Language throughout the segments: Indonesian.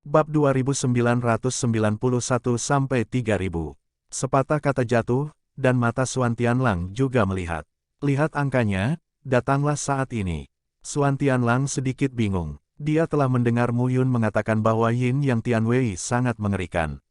Bab 2991-3000. Sepatah kata jatuh, dan mata Suan Tianlang juga melihat. Lihat angkanya, datanglah saat ini. Suan Tianlang sedikit bingung. Dia telah mendengar Mu Yun mengatakan bahwa Yin Yang Tianwei sangat mengerikan.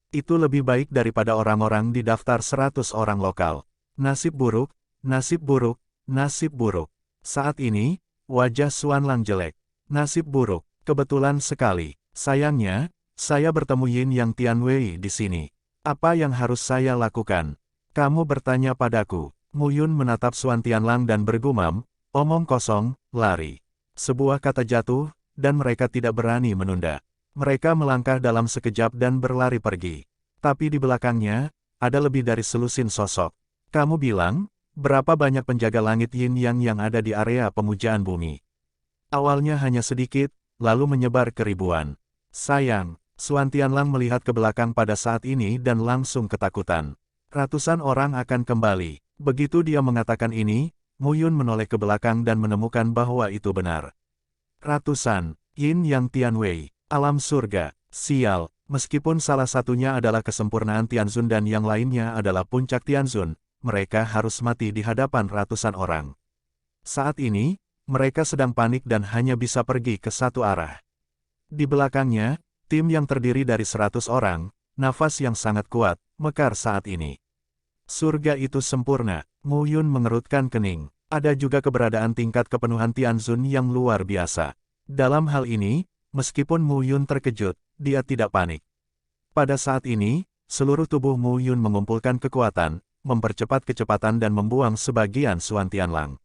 Itu lebih baik daripada orang-orang di daftar 100 orang lokal. Nasib buruk, nasib buruk, nasib buruk. Saat ini, wajah Suan Lang jelek. Nasib buruk, kebetulan sekali. Sayangnya, saya bertemu Yin Yang Tianwei di sini. Apa yang harus saya lakukan? Kamu bertanya padaku. Mu Yun menatap Suan Tianlang dan bergumam, omong kosong, lari. Sebuah kata jatuh, dan mereka tidak berani menunda. Mereka melangkah dalam sekejap dan berlari pergi. Tapi di belakangnya, ada lebih dari selusin sosok. Kamu bilang, berapa banyak penjaga langit Yin Yang yang ada di area pemujaan bumi? Awalnya hanya sedikit, lalu menyebar ke ribuan. Sayang, Suan Tianlang melihat ke belakang pada saat ini dan langsung ketakutan. Ratusan orang akan kembali. Begitu dia mengatakan ini, Mu Yun menoleh ke belakang dan menemukan bahwa itu benar. Ratusan, Yin Yang Tianwei, alam surga, sial, meskipun salah satunya adalah kesempurnaan Tianzun dan yang lainnya adalah puncak Tianzun, mereka harus mati di hadapan ratusan orang. Saat ini, mereka sedang panik dan hanya bisa pergi ke satu arah. Di belakangnya, tim yang terdiri dari 100 orang, nafas yang sangat kuat, mekar saat ini. Surga itu sempurna, Mu Yun mengerutkan kening. Ada juga keberadaan tingkat kepenuhan Tianzun yang luar biasa. Dalam hal ini, meskipun Mu Yun terkejut, dia tidak panik. Pada saat ini, seluruh tubuh Mu Yun mengumpulkan kekuatan, mempercepat kecepatan dan membuang sebagian Suan Tianlang.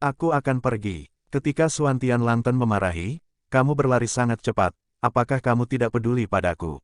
Aku akan pergi. Ketika Suan Tianlang memarahi, kamu berlari sangat cepat, apakah kamu tidak peduli padaku?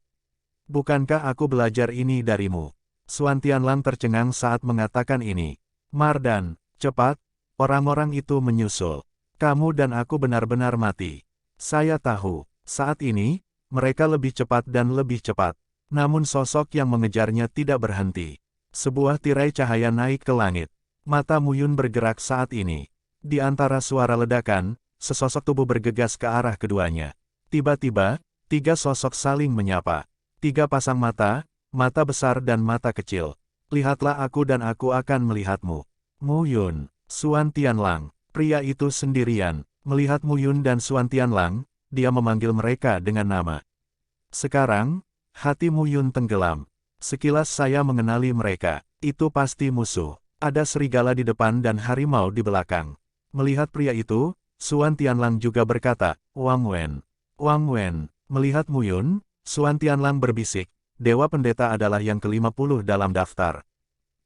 Bukankah aku belajar ini darimu? Suan Tianlang tercengang saat mengatakan ini. Mardan, cepat, orang-orang itu menyusul. Kamu dan aku benar-benar mati. Saya tahu, saat ini, mereka lebih cepat dan lebih cepat. Namun sosok yang mengejarnya tidak berhenti. Sebuah tirai cahaya naik ke langit. Mata Mu Yun bergerak saat ini. Di antara suara ledakan, sesosok tubuh bergegas ke arah keduanya. Tiba-tiba, tiga sosok saling menyapa. Tiga pasang mata, mata besar dan mata kecil. Lihatlah aku dan aku akan melihatmu. Mu Yun, Suan Tianlang, pria itu sendirian. Melihat Mu Yun dan Suan Tianlang, dia memanggil mereka dengan nama. Sekarang, hati Mu Yun tenggelam. Sekilas saya mengenali mereka. Itu pasti musuh. Ada serigala di depan dan harimau di belakang. Melihat pria itu, Suan Tianlang juga berkata, Wang Wen. Wang Wen, melihat Mu Yun, Suan Tianlang berbisik, Dewa Pendeta adalah yang ke-50 dalam daftar.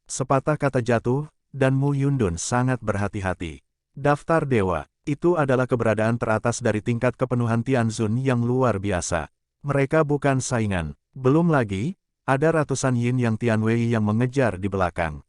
Sepatah kata jatuh, dan Mu Yun sangat berhati-hati. Daftar Dewa, itu adalah keberadaan teratas dari tingkat kepenuhan Tianzun yang luar biasa. Mereka bukan saingan. Belum lagi, ada ratusan Yin Yang Tianwei yang mengejar di belakang.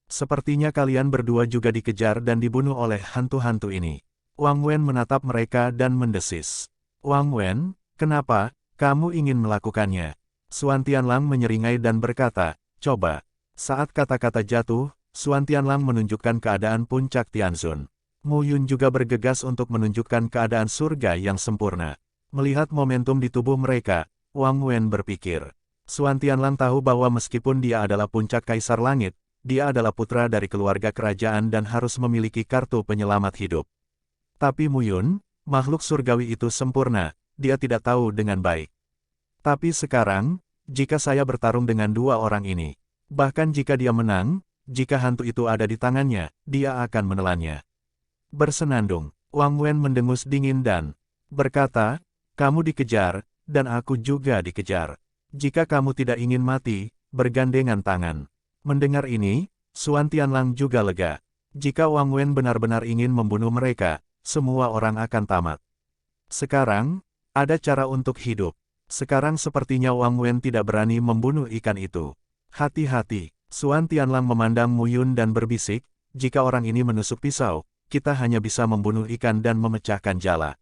Sepertinya kalian berdua juga dikejar dan dibunuh oleh hantu-hantu ini. Wang Wen menatap mereka dan mendesis. Wang Wen, kenapa kamu ingin melakukannya? Suan Tianlang menyeringai dan berkata, coba. Saat kata-kata jatuh, Suan Tianlang menunjukkan keadaan puncak Tianzun. Mu Yun juga bergegas untuk menunjukkan keadaan surga yang sempurna. Melihat momentum di tubuh mereka, Wang Wen berpikir. Suan Tianlang tahu bahwa meskipun dia adalah puncak Kaisar Langit, dia adalah putra dari keluarga kerajaan dan harus memiliki kartu penyelamat hidup. Tapi Mu Yun, makhluk surgawi itu sempurna, dia tidak tahu dengan baik. Tapi sekarang, jika saya bertarung dengan dua orang ini, bahkan jika dia menang, jika hantu itu ada di tangannya, dia akan menelannya. Bersenandung, Wang Wen mendengus dingin dan berkata, kamu dikejar, dan aku juga dikejar. Jika kamu tidak ingin mati, bergandengan tangan. Mendengar ini, Suan Tianlang juga lega. Jika Wang Wen benar-benar ingin membunuh mereka, semua orang akan tamat. Sekarang, ada cara untuk hidup. Sekarang sepertinya Wang Wen tidak berani membunuh ikan itu. Hati-hati, Suan Tianlang memandang Mu Yun dan berbisik, jika orang ini menusuk pisau, kita hanya bisa membunuh ikan dan memecahkan jala.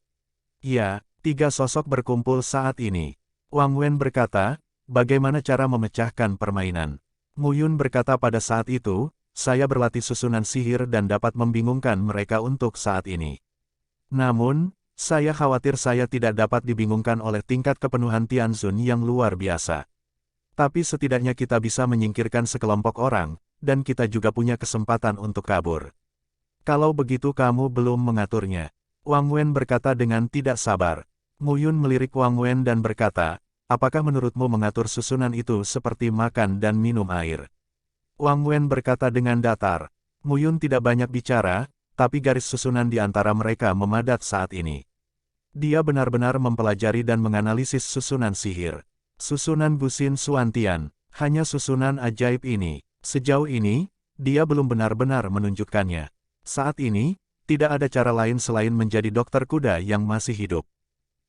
Ya, tiga sosok berkumpul saat ini. Wang Wen berkata, bagaimana cara memecahkan permainan? Mu Yun berkata pada saat itu, saya berlatih susunan sihir dan dapat membingungkan mereka untuk saat ini. Namun, Saya khawatir saya tidak dapat dibingungkan oleh tingkat kepenuhan Tianzun yang luar biasa. Tapi setidaknya kita bisa menyingkirkan sekelompok orang, dan kita juga punya kesempatan untuk kabur. Kalau begitu kamu belum mengaturnya. Wang Wen berkata dengan tidak sabar. Mu Yun melirik Wang Wen dan berkata, apakah menurutmu mengatur susunan itu seperti makan dan minum air? Wang Wen berkata dengan datar. Mu Yun tidak banyak bicara, tapi garis susunan di antara mereka memadat saat ini. Dia benar-benar mempelajari dan menganalisis susunan sihir. Susunan Gusin Xuantian, hanya susunan ajaib ini. Sejauh ini, dia belum benar-benar menunjukkannya. Saat ini, tidak ada cara lain selain menjadi dokter kuda yang masih hidup.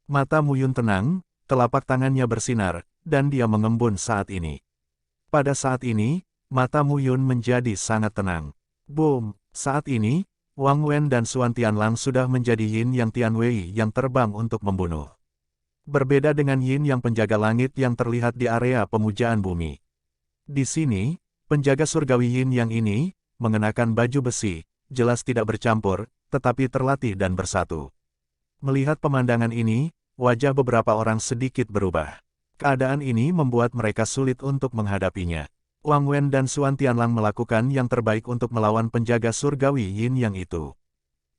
Mata Mu Yun tenang, telapak tangannya bersinar, dan dia mengembun saat ini. Pada saat ini, mata Mu Yun menjadi sangat tenang. Boom! Saat ini, Wang Wen dan Xuan Tianlang sudah menjadi Yin Yang Tianwei yang terbang untuk membunuh. Berbeda dengan Yin Yang penjaga langit yang terlihat di area pemujaan bumi. Di sini, penjaga surgawi Yin Yang ini, mengenakan baju besi, jelas tidak bercampur, tetapi terlatih dan bersatu. Melihat pemandangan ini, wajah beberapa orang sedikit berubah. Keadaan ini membuat mereka sulit untuk menghadapinya. Wang Wen dan Xuan Tianlang melakukan yang terbaik untuk melawan penjaga surgawi Yin Yang itu.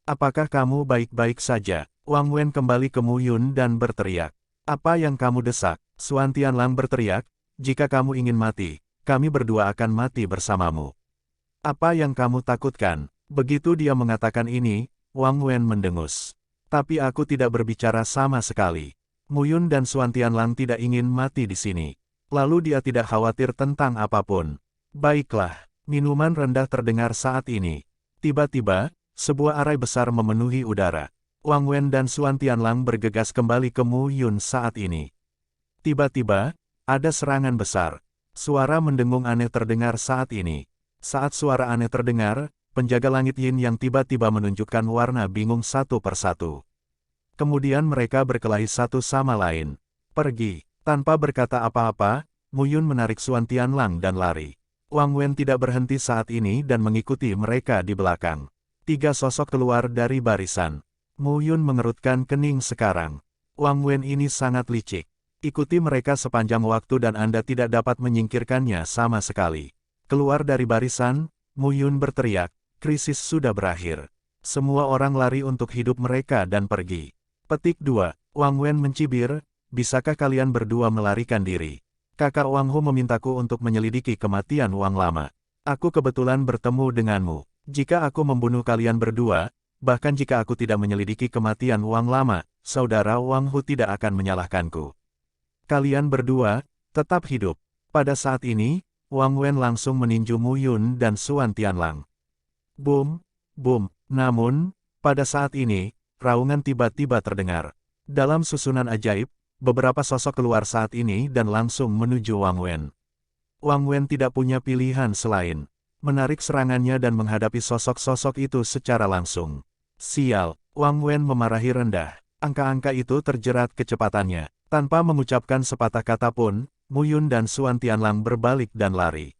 Apakah kamu baik-baik saja? Wang Wen kembali ke Mu Yun dan berteriak. Apa yang kamu desak? Xuan Tianlang berteriak, jika kamu ingin mati, kami berdua akan mati bersamamu. Apa yang kamu takutkan? Begitu dia mengatakan ini, Wang Wen mendengus. Tapi aku tidak berbicara sama sekali. Mu Yun dan Xuan Tianlang tidak ingin mati di sini. Lalu dia tidak khawatir tentang apapun. Baiklah, minuman rendah terdengar saat ini. Tiba-tiba, sebuah arai besar memenuhi udara. Wang Wen dan Xuan Tianlang bergegas kembali ke Mu Yun saat ini. Tiba-tiba, ada serangan besar. Suara mendengung aneh terdengar saat ini. Saat suara aneh terdengar, penjaga langit Yin yang tiba-tiba menunjukkan warna bingung satu persatu. Kemudian mereka berkelahi satu sama lain. Pergi. Tanpa berkata apa-apa, Mu Yun menarik Xuan Tianlang dan lari. Wang Wen tidak berhenti saat ini dan mengikuti mereka di belakang. 3 sosok keluar dari barisan. Mu Yun mengerutkan kening sekarang. Wang Wen ini sangat licik. Ikuti mereka sepanjang waktu dan Anda tidak dapat menyingkirkannya sama sekali. Keluar dari barisan, Mu Yun berteriak, krisis sudah berakhir. Semua orang lari untuk hidup mereka dan pergi. Petik 2. Wang Wen mencibir, bisakah kalian berdua melarikan diri? Kakak Wang Hu memintaku untuk menyelidiki kematian Wang Lama. Aku kebetulan bertemu denganmu. Jika aku membunuh kalian berdua, bahkan jika aku tidak menyelidiki kematian Wang Lama, saudara Wang Hu tidak akan menyalahkanku. Kalian berdua, tetap hidup. Pada saat ini, Wang Wen langsung meninju Mu Yun dan Xuan Tianlang. Boom, boom. Namun, pada saat ini, raungan tiba-tiba terdengar. Dalam susunan ajaib, beberapa sosok keluar saat ini dan langsung menuju Wang Wen. Wang Wen tidak punya pilihan selain menarik serangannya dan menghadapi sosok-sosok itu secara langsung. Sial, Wang Wen memarahi rendah. Angka-angka itu terjerat kecepatannya. Tanpa mengucapkan sepatah kata pun, Mu Yun dan Xuan Tianlang berbalik dan lari.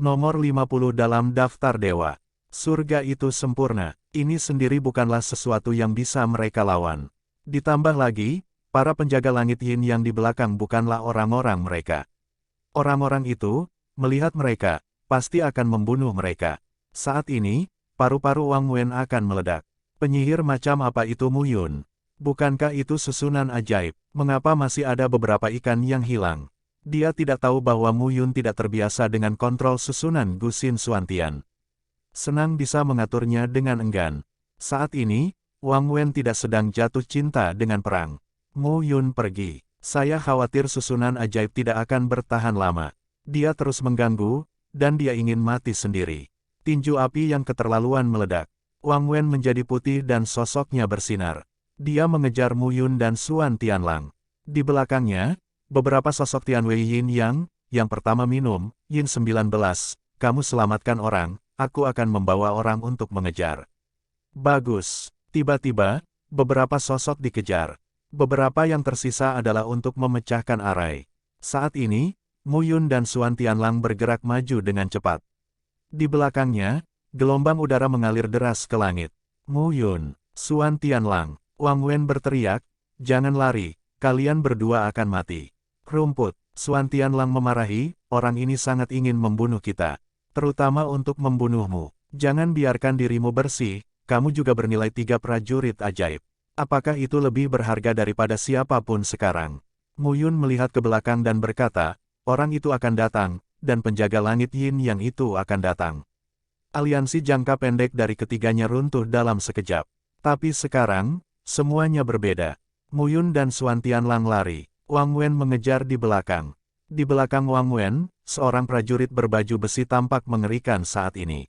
Nomor 50 dalam daftar dewa. Surga itu sempurna. Ini sendiri bukanlah sesuatu yang bisa mereka lawan. Ditambah lagi, para penjaga langit Yin yang di belakang bukanlah orang-orang mereka. Orang-orang itu, melihat mereka, pasti akan membunuh mereka. Saat ini, paru-paru Wang Wen akan meledak. Penyihir macam apa itu Mu Yun? Bukankah itu susunan ajaib? Mengapa masih ada beberapa ikan yang hilang? Dia tidak tahu bahwa Mu Yun tidak terbiasa dengan kontrol susunan Gusin Xuantian. Senang bisa mengaturnya dengan enggan. Saat ini, Wang Wen tidak sedang jatuh cinta dengan perang. Mu Yun pergi. Saya khawatir susunan ajaib tidak akan bertahan lama. Dia terus mengganggu, dan dia ingin mati sendiri. Tinju api yang keterlaluan meledak. Wang Wen menjadi putih dan sosoknya bersinar. Dia mengejar Mu Yun dan Xuan Tianlang. Di belakangnya, beberapa sosok Tianwei Yin yang pertama minum, Yin 19, kamu selamatkan orang, aku akan membawa orang untuk mengejar. Bagus. Tiba-tiba, beberapa sosok dikejar. Beberapa yang tersisa adalah untuk memecahkan arai. Saat ini, Mu Yun dan Xuan Tianlang bergerak maju dengan cepat. Di belakangnya, gelombang udara mengalir deras ke langit. Mu Yun, Xuan Tianlang, Wang Wen berteriak, "Jangan lari, kalian berdua akan mati." Rumput, Xuan Tianlang memarahi, "Orang ini sangat ingin membunuh kita. Terutama untuk membunuhmu. Jangan biarkan dirimu bersih, kamu juga bernilai 3 prajurit ajaib. Apakah itu lebih berharga daripada siapapun sekarang?" Mu Yun melihat ke belakang dan berkata, "Orang itu akan datang, dan penjaga langit Yin yang itu akan datang." Aliansi jangka pendek dari ketiganya runtuh dalam sekejap. Tapi sekarang, semuanya berbeda. Mu Yun dan Xuan Tianlang lari. Wang Wen mengejar di belakang. Di belakang Wang Wen, seorang prajurit berbaju besi tampak mengerikan saat ini.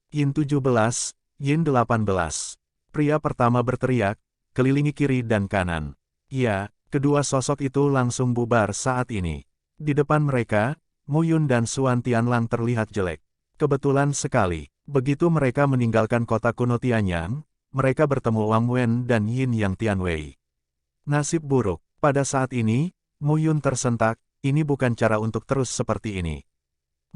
Yin 17, Yin 18. Pria pertama berteriak, kelilingi kiri dan kanan. Ya, kedua sosok itu langsung bubar saat ini. Di depan mereka, Mu Yun dan Xuan Tianlang terlihat jelek. Kebetulan sekali, begitu mereka meninggalkan kota kuno Tianyang, mereka bertemu Wang Wen dan Yin Yang Tianwei. Nasib buruk, pada saat ini, Mu Yun tersentak, ini bukan cara untuk terus seperti ini.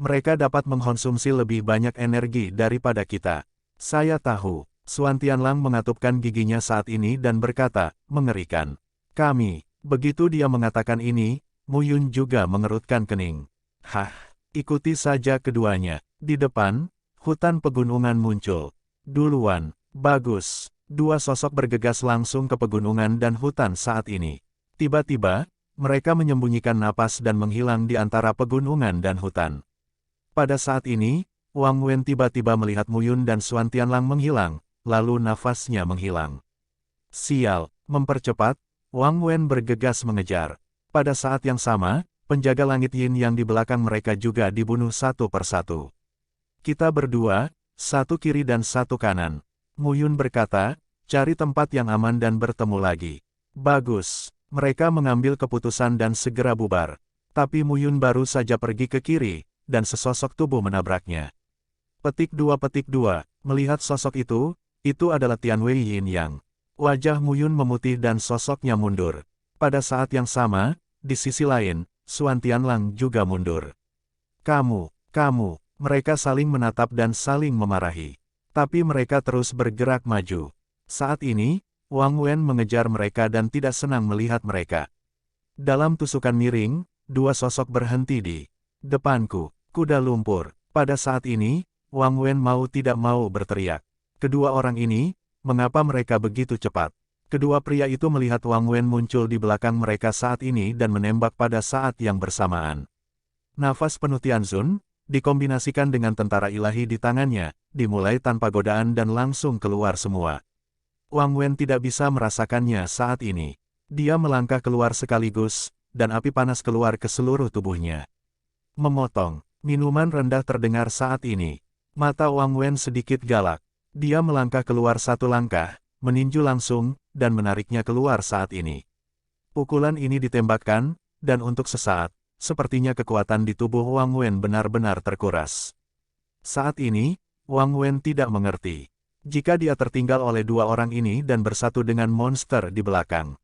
Mereka dapat mengkonsumsi lebih banyak energi daripada kita. Saya tahu, Xuan Tianlang mengatupkan giginya saat ini dan berkata, mengerikan. Kami, begitu dia mengatakan ini, Mu Yun juga mengerutkan kening. Hah, ikuti saja keduanya. Di depan, hutan pegunungan muncul. Duluan. Bagus, dua sosok bergegas langsung ke pegunungan dan hutan saat ini. Tiba-tiba, mereka menyembunyikan napas dan menghilang di antara pegunungan dan hutan. Pada saat ini, Wang Wen tiba-tiba melihat Mu Yun dan Xuan Tianlang menghilang, lalu nafasnya menghilang. Sial, mempercepat, Wang Wen bergegas mengejar. Pada saat yang sama, penjaga langit Yin yang di belakang mereka juga dibunuh satu persatu. Kita berdua, satu kiri dan satu kanan. Mu Yun berkata, cari tempat yang aman dan bertemu lagi. Bagus, mereka mengambil keputusan dan segera bubar. Tapi Mu Yun baru saja pergi ke kiri, dan sesosok tubuh menabraknya. Petik 2, melihat sosok itu adalah Tianwei Yin Yang. Wajah Mu Yun memutih dan sosoknya mundur. Pada saat yang sama, di sisi lain, Xuan Tianlang juga mundur. Kamu, mereka saling menatap dan saling memarahi. Tapi mereka terus bergerak maju. Saat ini, Wang Wen mengejar mereka dan tidak senang melihat mereka. Dalam tusukan miring, dua sosok berhenti di depanku, kuda lumpur. Pada saat ini, Wang Wen mau tidak mau berteriak. Kedua orang ini, mengapa mereka begitu cepat? Kedua pria itu melihat Wang Wen muncul di belakang mereka saat ini dan menembak pada saat yang bersamaan. Nafas penuh Tianzun, dikombinasikan dengan tentara ilahi di tangannya, dimulai tanpa godaan dan langsung keluar semua. Wang Wen tidak bisa merasakannya saat ini. Dia melangkah keluar sekaligus, dan api panas keluar ke seluruh tubuhnya. Memotong, minuman rendah terdengar saat ini. Mata Wang Wen sedikit galak. Dia melangkah keluar satu langkah, meninju langsung, dan menariknya keluar saat ini. Pukulan ini ditembakkan, dan untuk sesaat, sepertinya kekuatan di tubuh Wang Wen benar-benar terkuras. Saat ini, Wang Wen tidak mengerti. Jika dia tertinggal oleh dua orang ini dan bersatu dengan monster di belakang.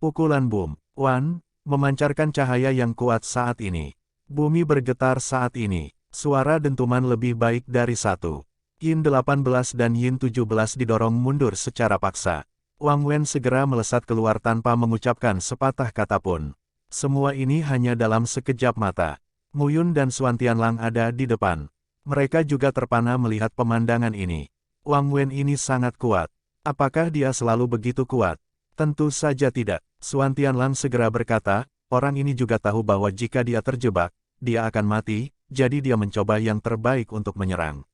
Pukulan boom, Wan, memancarkan cahaya yang kuat saat ini. Bumi bergetar saat ini. Suara dentuman lebih baik dari satu. Yin 18 dan Yin 17 didorong mundur secara paksa. Wang Wen segera melesat keluar tanpa mengucapkan sepatah kata pun. Semua ini hanya dalam sekejap mata. Mu Yun dan Xuan Tianlang ada di depan. Mereka juga terpana melihat pemandangan ini. Wang Wen ini sangat kuat. Apakah dia selalu begitu kuat? Tentu saja tidak. Xuan Tianlang segera berkata, orang ini juga tahu bahwa jika dia terjebak, dia akan mati, jadi dia mencoba yang terbaik untuk menyerang.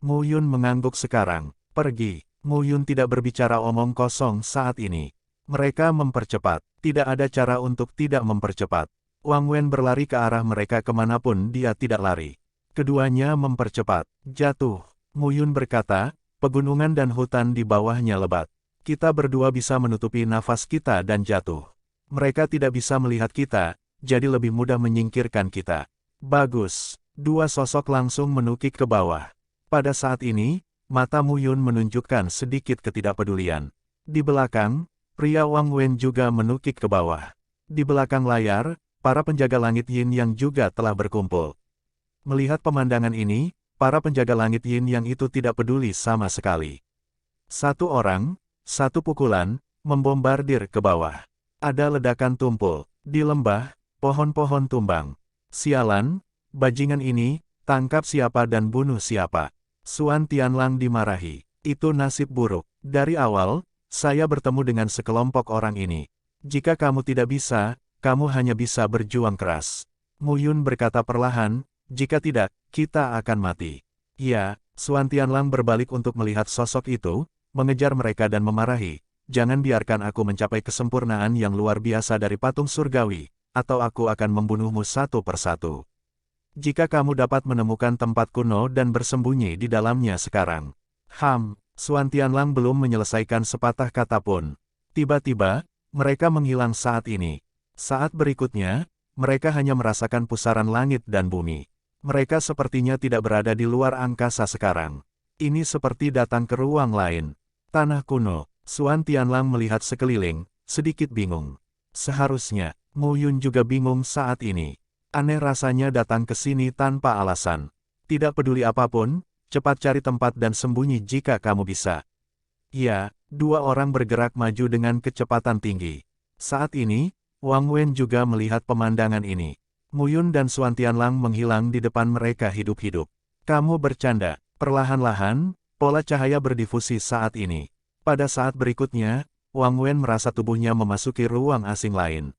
Mu Yun mengangguk sekarang. Pergi. Mu Yun tidak berbicara omong kosong saat ini. Mereka mempercepat. Tidak ada cara untuk tidak mempercepat. Wang Wen berlari ke arah mereka kemanapun dia tidak lari. Keduanya mempercepat. Jatuh. Mu Yun berkata, pegunungan dan hutan di bawahnya lebat. Kita berdua bisa menutupi nafas kita dan jatuh. Mereka tidak bisa melihat kita, jadi lebih mudah menyingkirkan kita. Bagus. Dua sosok langsung menukik ke bawah. Pada saat ini, mata Mu Yun menunjukkan sedikit ketidakpedulian. Di belakang, pria Wang Wen juga menukik ke bawah. Di belakang layar, para penjaga langit Yin yang juga telah berkumpul. Melihat pemandangan ini, para penjaga langit Yin yang itu tidak peduli sama sekali. Satu orang, satu pukulan, membombardir ke bawah. Ada ledakan tumpul. Di lembah, pohon-pohon tumbang. Sialan, bajingan ini, tangkap siapa dan bunuh siapa. Suan Tianlang dimarahi. Itu nasib buruk. Dari awal, saya bertemu dengan sekelompok orang ini. Jika kamu tidak bisa, kamu hanya bisa berjuang keras. Mu Yun berkata perlahan, jika tidak, kita akan mati. Ya, Suan Tianlang berbalik untuk melihat sosok itu, mengejar mereka dan memarahi. Jangan biarkan aku mencapai kesempurnaan yang luar biasa dari patung surgawi, atau aku akan membunuhmu satu persatu. Jika kamu dapat menemukan tempat kuno dan bersembunyi di dalamnya sekarang. Suan Tianlang belum menyelesaikan sepatah kata pun. Tiba-tiba, mereka menghilang saat ini. Saat berikutnya, mereka hanya merasakan pusaran langit dan bumi. Mereka sepertinya tidak berada di luar angkasa sekarang. Ini seperti datang ke ruang lain. Tanah kuno. Suan Tianlang melihat sekeliling, sedikit bingung. Seharusnya, Mu Yun juga bingung saat ini. Aneh rasanya datang ke sini tanpa alasan. Tidak peduli apapun, cepat cari tempat dan sembunyi jika kamu bisa. Ya, dua orang bergerak maju dengan kecepatan tinggi. Saat ini, Wang Wen juga melihat pemandangan ini. Mu Yun dan Suan Tianlang menghilang di depan mereka hidup-hidup. Kamu bercanda. Perlahan-lahan, pola cahaya berdifusi saat ini. Pada saat berikutnya, Wang Wen merasa tubuhnya memasuki ruang asing lain.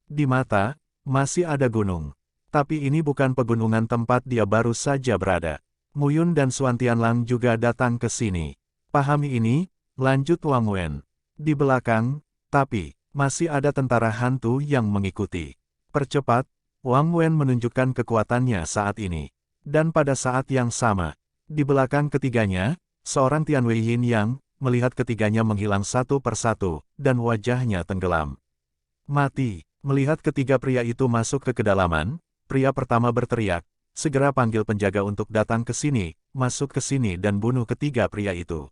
Di mata, masih ada gunung. Tapi ini bukan pegunungan tempat dia baru saja berada. Mu Yun dan Suan Tianlang juga datang ke sini. Pahami ini, lanjut Wang Wen. Di belakang, tapi, masih ada tentara hantu yang mengikuti. Percepat, Wang Wen menunjukkan kekuatannya saat ini. Dan pada saat yang sama, di belakang ketiganya, seorang Tian Wei Yin yang melihat ketiganya menghilang satu persatu, dan wajahnya tenggelam. Mati. Melihat ketiga pria itu masuk ke kedalaman, pria pertama berteriak, segera panggil penjaga untuk datang ke sini, masuk ke sini dan bunuh ketiga pria itu.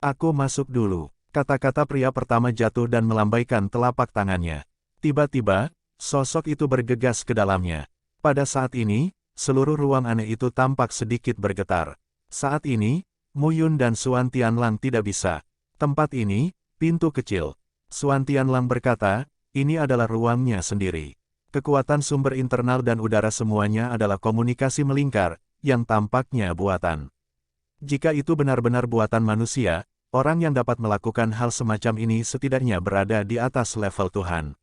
Aku masuk dulu. Kata-kata pria pertama jatuh dan melambaikan telapak tangannya. Tiba-tiba, sosok itu bergegas ke dalamnya. Pada saat ini, seluruh ruang aneh itu tampak sedikit bergetar. Saat ini, Mu Yun dan Suan Tianlang tidak bisa. Tempat ini, pintu kecil. Suan Tianlang berkata, ini adalah ruangnya sendiri. Kekuatan sumber internal dan udara semuanya adalah komunikasi melingkar, yang tampaknya buatan. Jika itu benar-benar buatan manusia, orang yang dapat melakukan hal semacam ini setidaknya berada di atas level Tuhan.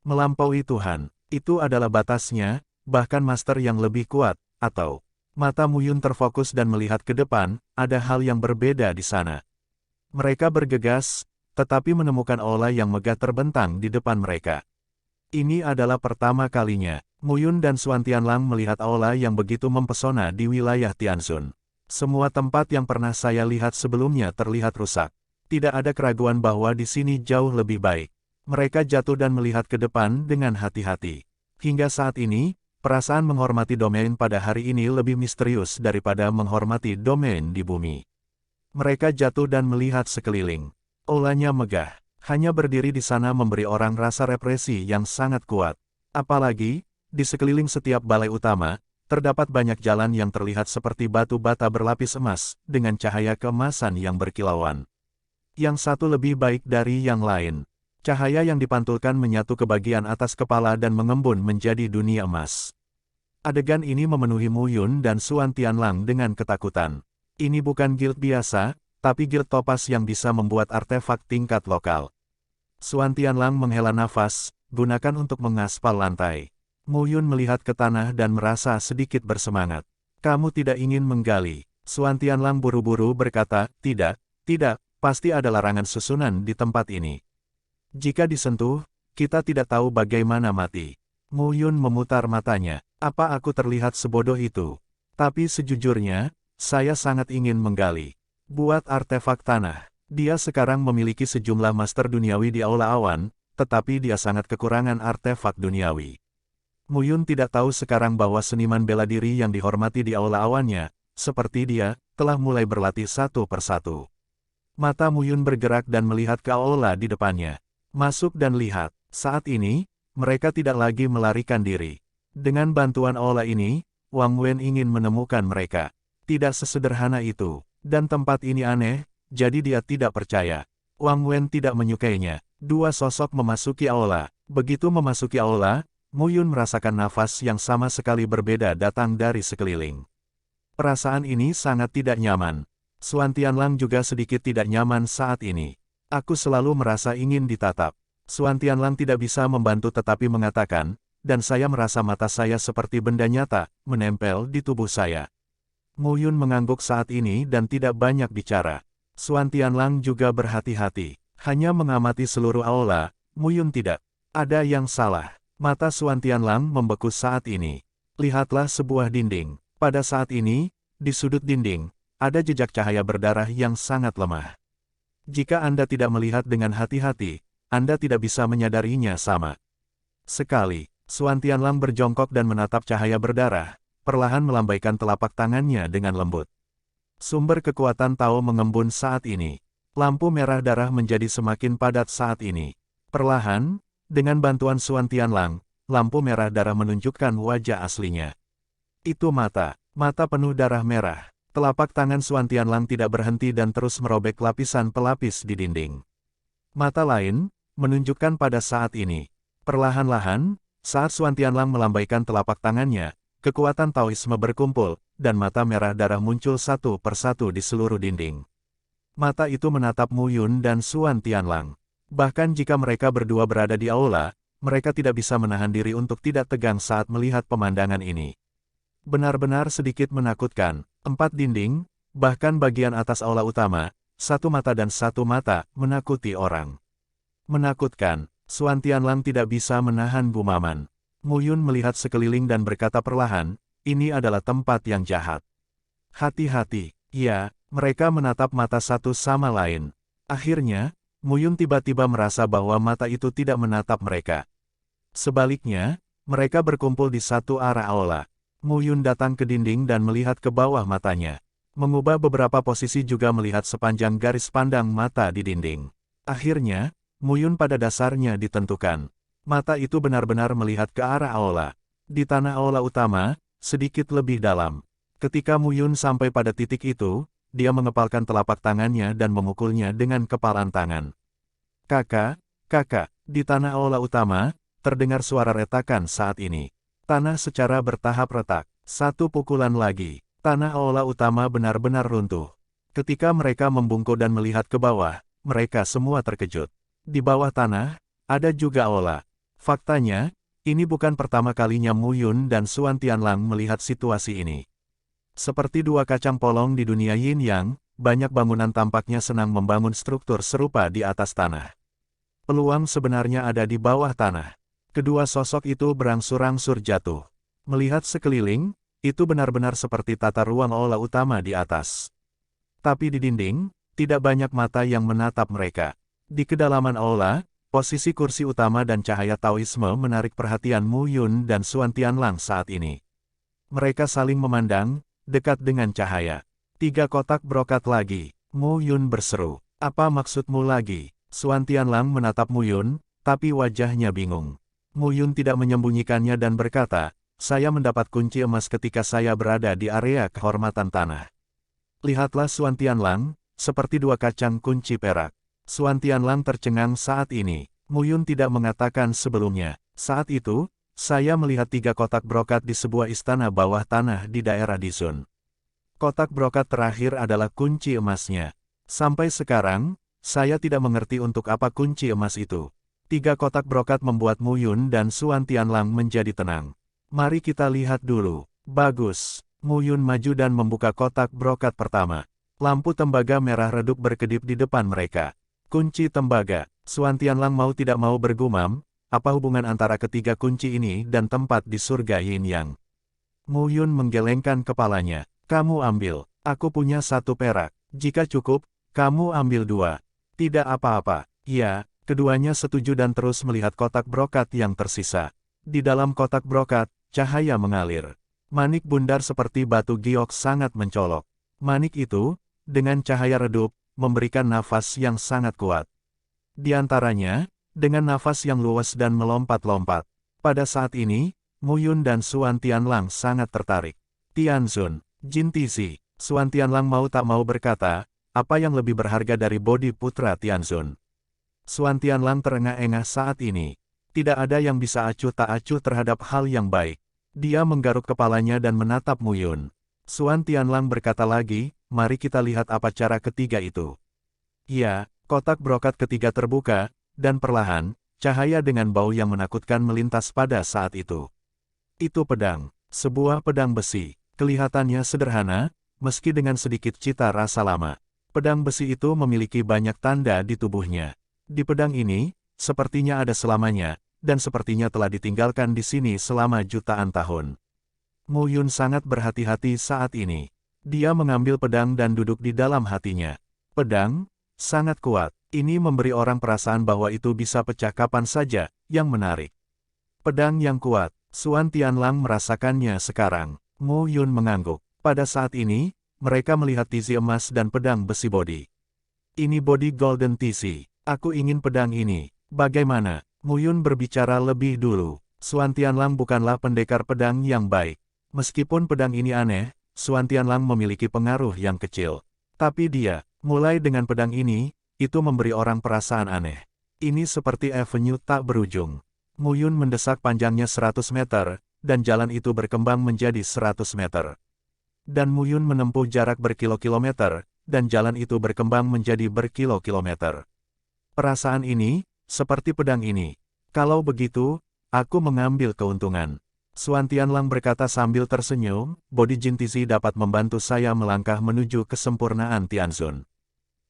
Melampaui Tuhan, itu adalah batasnya, bahkan master yang lebih kuat, atau... Mata Mu Yun terfokus dan melihat ke depan, ada hal yang berbeda di sana. Mereka bergegas, tetapi menemukan aula yang megah terbentang di depan mereka. Ini adalah pertama kalinya, Mu Yun dan Suan Tianlang melihat aula yang begitu mempesona di wilayah Tianzun. Semua tempat yang pernah saya lihat sebelumnya terlihat rusak. Tidak ada keraguan bahwa di sini jauh lebih baik. Mereka jatuh dan melihat ke depan dengan hati-hati. Hingga saat ini, perasaan menghormati domain pada hari ini lebih misterius daripada menghormati domain di bumi. Mereka jatuh dan melihat sekeliling. Aulanya megah. Hanya berdiri di sana memberi orang rasa represi yang sangat kuat. Apalagi, di sekeliling setiap balai utama, terdapat banyak jalan yang terlihat seperti batu bata berlapis emas, dengan cahaya keemasan yang berkilauan. Yang satu lebih baik dari yang lain. Cahaya yang dipantulkan menyatu ke bagian atas kepala dan mengembun menjadi dunia emas. Adegan ini memenuhi Mu Yun dan Suan Tianlang dengan ketakutan. Ini bukan guild biasa, tapi guild topas yang bisa membuat artefak tingkat lokal. Suan Tianlang menghela nafas, gunakan untuk mengaspal lantai. Mu Yun melihat ke tanah dan merasa sedikit bersemangat. Kamu tidak ingin menggali. Suan Tianlang buru-buru berkata, tidak, pasti ada larangan susunan di tempat ini. Jika disentuh, kita tidak tahu bagaimana mati. Mu Yun memutar matanya. Apa aku terlihat sebodoh itu? Tapi sejujurnya, saya sangat ingin menggali. Buat artefak tanah. Dia sekarang memiliki sejumlah master duniawi di Aula Awan, tetapi dia sangat kekurangan artefak duniawi. Mu Yun tidak tahu sekarang bahwa seniman bela diri yang dihormati di Aula Awannya, seperti dia, telah mulai berlatih satu persatu. Mata Mu Yun bergerak dan melihat ke aula di depannya. Masuk dan lihat. Saat ini, mereka tidak lagi melarikan diri. Dengan bantuan aula ini, Wang Wen ingin menemukan mereka. Tidak sesederhana itu. Dan tempat ini aneh, jadi dia tidak percaya. Wang Wen tidak menyukainya. Dua sosok memasuki aula. Begitu memasuki aula, Mu Yun merasakan nafas yang sama sekali berbeda datang dari sekeliling. Perasaan ini sangat tidak nyaman. Suan Tianlang juga sedikit tidak nyaman saat ini. Aku selalu merasa ingin ditatap. Suan Tianlang tidak bisa membantu tetapi mengatakan, dan saya merasa mata saya seperti benda nyata, menempel di tubuh saya. Mu Yun mengangguk saat ini dan tidak banyak bicara. Suan Tianlang juga berhati-hati. Hanya mengamati seluruh aula, Mu Yun tidak. Ada yang salah. Mata Suan Tianlang membeku saat ini. Lihatlah sebuah dinding. Pada saat ini, di sudut dinding, ada jejak cahaya berdarah yang sangat lemah. Jika Anda tidak melihat dengan hati-hati, Anda tidak bisa menyadarinya sama sekali. Suan Tianlang berjongkok dan menatap cahaya berdarah, perlahan melambaikan telapak tangannya dengan lembut. Sumber kekuatan Tao mengembun saat ini. Lampu merah darah menjadi semakin padat saat ini. Perlahan, dengan bantuan Suan Tianlang, lampu merah darah menunjukkan wajah aslinya. Itu mata penuh darah merah. Telapak tangan Suan Tianlang tidak berhenti dan terus merobek lapisan pelapis di dinding. Mata lain, menunjukkan pada saat ini. Perlahan-lahan, saat Suan Tianlang melambaikan telapak tangannya, kekuatan Taoisme berkumpul, dan mata merah darah muncul satu persatu di seluruh dinding. Mata itu menatap Mu Yun dan Suan Tianlang. Bahkan jika mereka berdua berada di aula, mereka tidak bisa menahan diri untuk tidak tegang saat melihat pemandangan ini. Benar-benar sedikit menakutkan. 4 dinding, bahkan bagian atas aula utama, satu mata dan satu mata, menakuti orang. Menakutkan, Suan Tianlang tidak bisa menahan gumaman. Mu Yun melihat sekeliling dan berkata perlahan, ini adalah tempat yang jahat. Hati-hati, ya. Mereka menatap mata satu sama lain. Akhirnya, Mu Yun tiba-tiba merasa bahwa mata itu tidak menatap mereka. Sebaliknya, mereka berkumpul di satu arah aula. Mu Yun datang ke dinding dan melihat ke bawah matanya. Mengubah beberapa posisi juga melihat sepanjang garis pandang mata di dinding. Akhirnya, Mu Yun pada dasarnya ditentukan. Mata itu benar-benar melihat ke arah aula. Di tanah aula utama, sedikit lebih dalam. Ketika Mu Yun sampai pada titik itu, dia mengepalkan telapak tangannya dan memukulnya dengan kepalan tangan. Kakak, di tanah aula utama, terdengar suara retakan saat ini. Tanah secara bertahap retak. Satu pukulan lagi. Tanah aula utama benar-benar runtuh. Ketika mereka membungkuk dan melihat ke bawah, mereka semua terkejut. Di bawah tanah, ada juga aula. Faktanya, ini bukan pertama kalinya Mu Yun dan Suan Tianlang melihat situasi ini. Seperti dua kacang polong di dunia yin yang, banyak bangunan tampaknya senang membangun struktur serupa di atas tanah. Peluang sebenarnya ada di bawah tanah. Kedua sosok itu berangsur-angsur jatuh. Melihat sekeliling, itu benar-benar seperti tata ruang aula utama di atas. Tapi di dinding, tidak banyak mata yang menatap mereka. Di kedalaman aula, posisi kursi utama dan cahaya Taoisme menarik perhatian Mu Yun dan Suan Tianlang saat ini. Mereka saling memandang, dekat dengan cahaya. 3 kotak brokat lagi. Mu Yun berseru. Apa maksudmu lagi? Suan Tianlang menatap Mu Yun, tapi wajahnya bingung. Mu Yun tidak menyembunyikannya dan berkata, saya mendapat kunci emas ketika saya berada di area kehormatan tanah. Lihatlah Suan Tianlang, seperti 2 kacang kunci perak. Suan Tianlang tercengang saat ini. Mu Yun tidak mengatakan sebelumnya. Saat itu, saya melihat 3 kotak brokat di sebuah istana bawah tanah di daerah Dizun. Kotak brokat terakhir adalah kunci emasnya. Sampai sekarang, saya tidak mengerti untuk apa kunci emas itu. 3 kotak brokat membuat Mu Yun dan Suan Tianlang menjadi tenang. Mari kita lihat dulu. Bagus. Mu Yun maju dan membuka kotak brokat pertama. Lampu tembaga merah redup berkedip di depan mereka. Kunci tembaga. Suan Tianlang mau tidak mau bergumam, apa hubungan antara ketiga kunci ini dan tempat di surga Yin Yang? Mu Yun menggelengkan kepalanya. Kamu ambil. Aku punya 1 perak. Jika cukup, kamu ambil 2. Tidak apa-apa. Ya, keduanya setuju dan terus melihat kotak brokat yang tersisa. Di dalam kotak brokat, cahaya mengalir. Manik bundar seperti batu giok sangat mencolok. Manik itu, dengan cahaya redup, memberikan nafas yang sangat kuat. Di antaranya, dengan nafas yang luas dan melompat-lompat. Pada saat ini, Mu Yun dan Suan Tianlang sangat tertarik. Tianzun, Jin Tizi, Suan Tianlang mau tak mau berkata, apa yang lebih berharga dari bodi putra Tianzun? Xuan Tianlang terengah-engah saat ini. Tidak ada yang bisa acuh tak acuh terhadap hal yang baik. Dia menggaruk kepalanya dan menatap Mu Yun. Xuan Tianlang berkata lagi, mari kita lihat apa cara ketiga itu. Ya, kotak brokat ketiga terbuka, dan perlahan, cahaya dengan bau yang menakutkan melintas pada saat itu. Itu pedang, sebuah pedang besi. Kelihatannya sederhana, meski dengan sedikit cita rasa lama. Pedang besi itu memiliki banyak tanda di tubuhnya. Di pedang ini, sepertinya ada selamanya, dan sepertinya telah ditinggalkan di sini selama jutaan tahun. Mu Yun sangat berhati-hati saat ini. Dia mengambil pedang dan duduk di dalam hatinya. Pedang, sangat kuat. Ini memberi orang perasaan bahwa itu bisa pecah kapan saja, yang menarik. Pedang yang kuat, Xuan Tianlang merasakannya sekarang. Mu Yun mengangguk. Pada saat ini, mereka melihat tizi emas dan pedang besi bodi. Ini bodi Golden Tizi. Aku ingin pedang ini. Bagaimana? Mu Yun berbicara lebih dulu. Xuan Tianlang bukanlah pendekar pedang yang baik. Meskipun pedang ini aneh, Xuan Tianlang memiliki pengaruh yang kecil. Tapi dia, mulai dengan pedang ini, itu memberi orang perasaan aneh. Ini seperti avenue tak berujung. Mu Yun mendesak panjangnya 100 meter, dan jalan itu berkembang menjadi 100 meter. Dan Mu Yun menempuh jarak berkilo-kilometer, dan jalan itu berkembang menjadi berkilo-kilometer. Perasaan ini, seperti pedang ini. Kalau begitu, aku mengambil keuntungan. Xuan Tianlang berkata sambil tersenyum, bodi Jin Tizi dapat membantu saya melangkah menuju kesempurnaan Tianzun.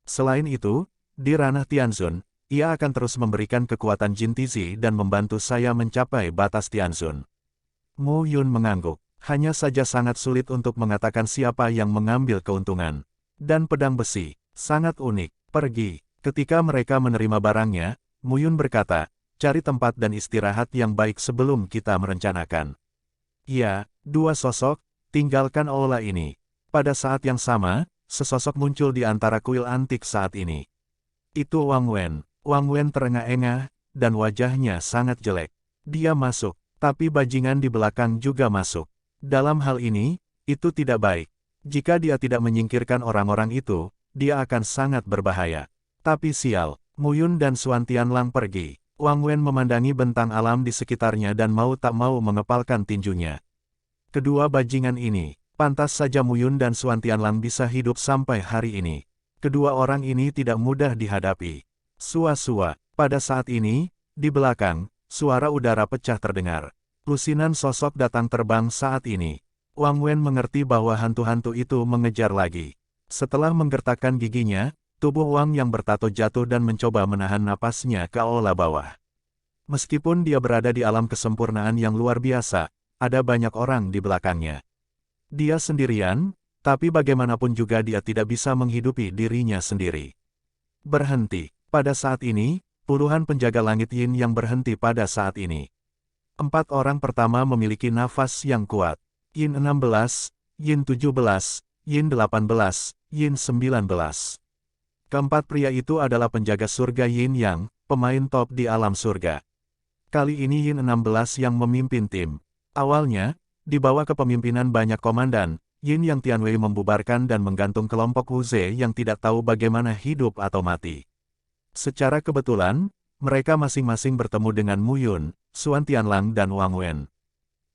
Selain itu, di ranah Tianzun, ia akan terus memberikan kekuatan Jin Tizi dan membantu saya mencapai batas Tianzun. Mu Yun mengangguk. Hanya saja sangat sulit untuk mengatakan siapa yang mengambil keuntungan. Dan pedang besi, sangat unik. Pergi. Ketika mereka menerima barangnya, Mu Yun berkata, cari tempat dan istirahat yang baik sebelum kita merencanakan. Ya, dua sosok, tinggalkan aula ini. Pada saat yang sama, sesosok muncul di antara kuil antik saat ini. Itu Wang Wen. Wang Wen terengah-engah, dan wajahnya sangat jelek. Dia masuk, tapi bajingan di belakang juga masuk. Dalam hal ini, itu tidak baik. Jika dia tidak menyingkirkan orang-orang itu, dia akan sangat berbahaya. Tapi sial, Mu Yun dan Xuan Tianlang pergi. Wang Wen memandangi bentang alam di sekitarnya dan mau tak mau mengepalkan tinjunya. Kedua bajingan ini, pantas saja Mu Yun dan Xuan Tianlang bisa hidup sampai hari ini. Kedua orang ini tidak mudah dihadapi. Sua-sua, pada saat ini, di belakang, suara udara pecah terdengar. Lusinan sosok datang terbang saat ini. Wang Wen mengerti bahwa hantu-hantu itu mengejar lagi. Setelah menggertakkan giginya, tubuh Wang yang bertato jatuh dan mencoba menahan napasnya ke aula bawah. Meskipun dia berada di alam kesempurnaan yang luar biasa, ada banyak orang di belakangnya. Dia sendirian, tapi bagaimanapun juga dia tidak bisa menghidupi dirinya sendiri. Berhenti. Pada saat ini, puluhan penjaga langit Yin yang berhenti pada saat ini. 4 orang pertama memiliki nafas yang kuat. Yin 16, Yin 17, Yin 18, Yin 19. Keempat pria itu adalah penjaga surga Yin Yang, pemain top di alam surga. Kali ini Yin 16 yang memimpin tim. Awalnya, di bawah kepemimpinan banyak komandan, Yin Yang Tianwei membubarkan dan menggantung kelompok Wu Ze yang tidak tahu bagaimana hidup atau mati. Secara kebetulan, mereka masing-masing bertemu dengan Mu Yun, Xuan Tianlang dan Wang Wen.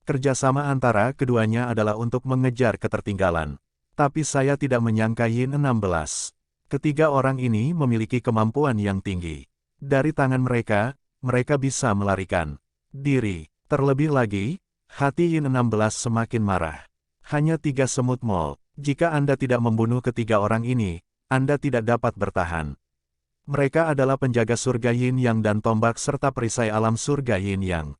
Kerjasama antara keduanya adalah untuk mengejar ketertinggalan. Tapi saya tidak menyangka Yin 16. Ketiga orang ini memiliki kemampuan yang tinggi. Dari tangan mereka, mereka bisa melarikan diri. Terlebih lagi, hati Yin 16 semakin marah. Hanya 3 semut mol. Jika Anda tidak membunuh ketiga orang ini, Anda tidak dapat bertahan. Mereka adalah penjaga surga Yin Yang dan tombak serta perisai alam surga Yin Yang.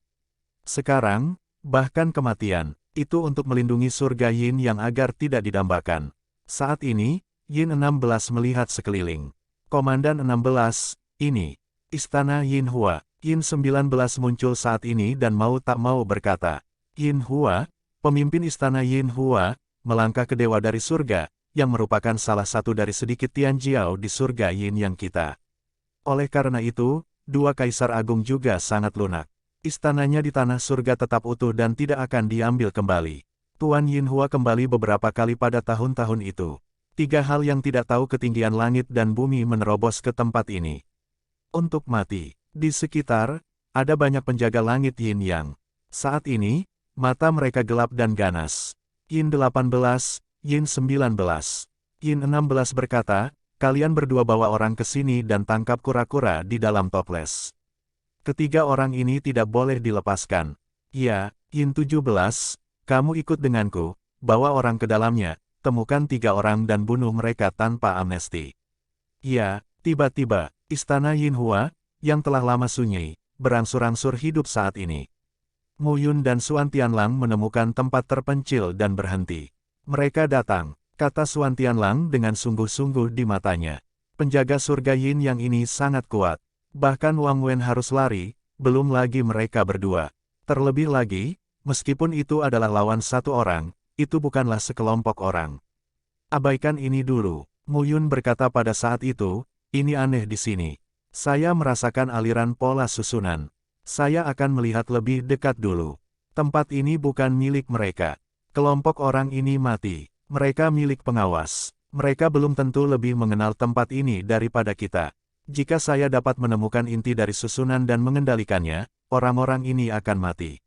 Sekarang, bahkan kematian, itu untuk melindungi surga Yin Yang agar tidak didambakan. Saat ini, Yin 16 melihat sekeliling. Komandan 16, ini, Istana Yin Hua. Yin 19 muncul saat ini dan mau tak mau berkata, Yin Hua, pemimpin Istana Yin Hua, melangkah ke dewa dari surga, yang merupakan salah satu dari sedikit Tianjiao di surga Yin Yang kita. Oleh karena itu, dua kaisar agung juga sangat lunak. Istananya di tanah surga tetap utuh dan tidak akan diambil kembali. Tuan Yin Hua kembali beberapa kali pada tahun-tahun itu. Tiga hal yang tidak tahu ketinggian langit dan bumi menerobos ke tempat ini. Untuk mati. Di sekitar, ada banyak penjaga langit Yin Yang. Saat ini, mata mereka gelap dan ganas. Yin 18, Yin 19. Yin 16 berkata, kalian berdua bawa orang ke sini dan tangkap kura-kura di dalam toples. Ketiga orang ini tidak boleh dilepaskan. Ya, Yin 17, kamu ikut denganku, bawa orang ke dalamnya, temukan 3 orang dan bunuh mereka tanpa amnesti. Ya, tiba-tiba, istana Yin Hua, yang telah lama sunyi, berangsur-angsur hidup saat ini. Mu Yun dan Xuan Tianlang menemukan tempat terpencil dan berhenti. Mereka datang, kata Xuan Tianlang dengan sungguh-sungguh di matanya. Penjaga surga Yin yang ini sangat kuat. Bahkan Wang Wen harus lari, belum lagi mereka berdua. Terlebih lagi, meskipun itu adalah lawan satu orang, itu bukanlah sekelompok orang. Abaikan ini dulu, Mu Yun berkata pada saat itu, ini aneh di sini. Saya merasakan aliran pola susunan. Saya akan melihat lebih dekat dulu. Tempat ini bukan milik mereka. Kelompok orang ini mati. Mereka milik pengawas. Mereka belum tentu lebih mengenal tempat ini daripada kita. Jika saya dapat menemukan inti dari susunan dan mengendalikannya, orang-orang ini akan mati.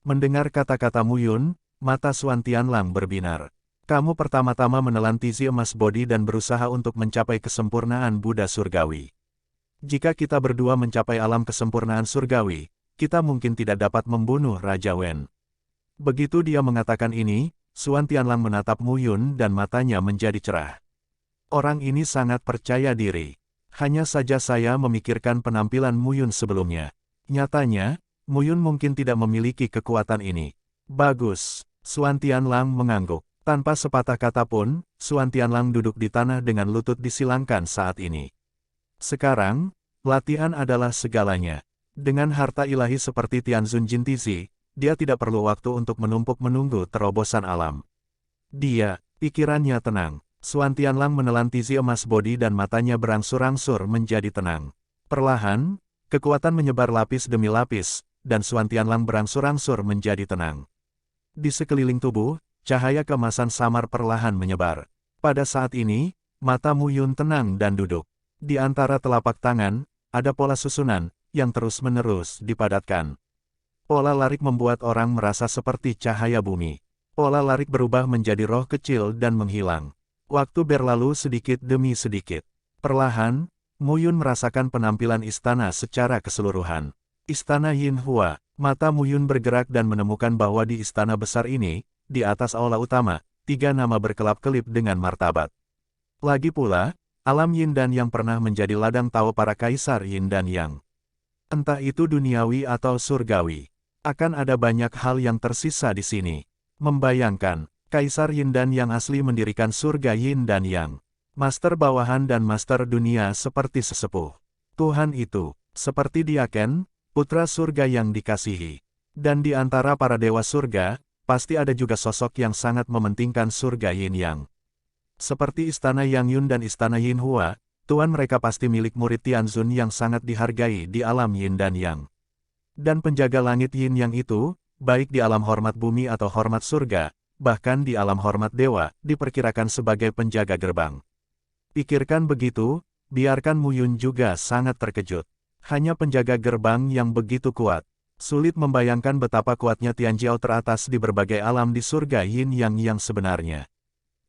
Mendengar kata-kata Mu Yun, mata Xuan Tianlang berbinar. Kamu pertama-tama menelan tizi emas Bodhi dan berusaha untuk mencapai kesempurnaan Buddha surgawi. Jika kita berdua mencapai alam kesempurnaan surgawi, kita mungkin tidak dapat membunuh Raja Wen. Begitu dia mengatakan ini, Xuan Tianlang menatap Mu Yun dan matanya menjadi cerah. Orang ini sangat percaya diri. Hanya saja saya memikirkan penampilan Mu Yun sebelumnya. Nyatanya, Mu Yun mungkin tidak memiliki kekuatan ini. Bagus, Xuan Tianlang mengangguk. Tanpa sepatah kata pun, Xuan Tianlang duduk di tanah dengan lutut disilangkan saat ini. Sekarang, latihan adalah segalanya. Dengan harta ilahi seperti Tianzun Jintizi, dia tidak perlu waktu untuk menumpuk menunggu terobosan alam. Dia, pikirannya tenang. Xuan Tianlang menelan tizi emas Bodhi dan matanya berangsur-angsur menjadi tenang. Perlahan, kekuatan menyebar lapis demi lapis, dan Xuan Tianlang berangsur-angsur menjadi tenang. Di sekeliling tubuh, cahaya keemasan samar perlahan menyebar. Pada saat ini, mata Mu Yun tenang dan duduk. Di antara telapak tangan, ada pola susunan, yang terus-menerus dipadatkan. Pola larik membuat orang merasa seperti cahaya bumi. Pola larik berubah menjadi roh kecil dan menghilang. Waktu berlalu sedikit demi sedikit. Perlahan, Mu Yun merasakan penampilan istana secara keseluruhan. Istana Yin Hua, mata Mu Yun bergerak dan menemukan bahwa di istana besar ini, di atas aula utama, 3 nama berkelap-kelip dengan martabat. Lagi pula, alam Yin dan Yang pernah menjadi ladang tahu para kaisar Yin dan Yang. Entah itu duniawi atau surgawi. Akan ada banyak hal yang tersisa di sini. Membayangkan, Kaisar Yin dan Yang asli mendirikan surga Yin dan Yang. Master bawahan dan master dunia seperti sesepuh. Tuhan itu, seperti Diaken, putra surga yang dikasihi. Dan di antara para dewa surga, pasti ada juga sosok yang sangat mementingkan surga Yin Yang. Seperti istana Yang Yun dan istana Yin Hua, tuan mereka pasti milik murid Tianzun yang sangat dihargai di alam Yin dan Yang. Dan penjaga langit Yin Yang itu, baik di alam hormat bumi atau hormat surga, bahkan di alam hormat dewa, diperkirakan sebagai penjaga gerbang. Pikirkan begitu, biarkan Mu Yun juga sangat terkejut. Hanya penjaga gerbang yang begitu kuat. Sulit membayangkan betapa kuatnya Tianjiao teratas di berbagai alam di surga Yin yang sebenarnya.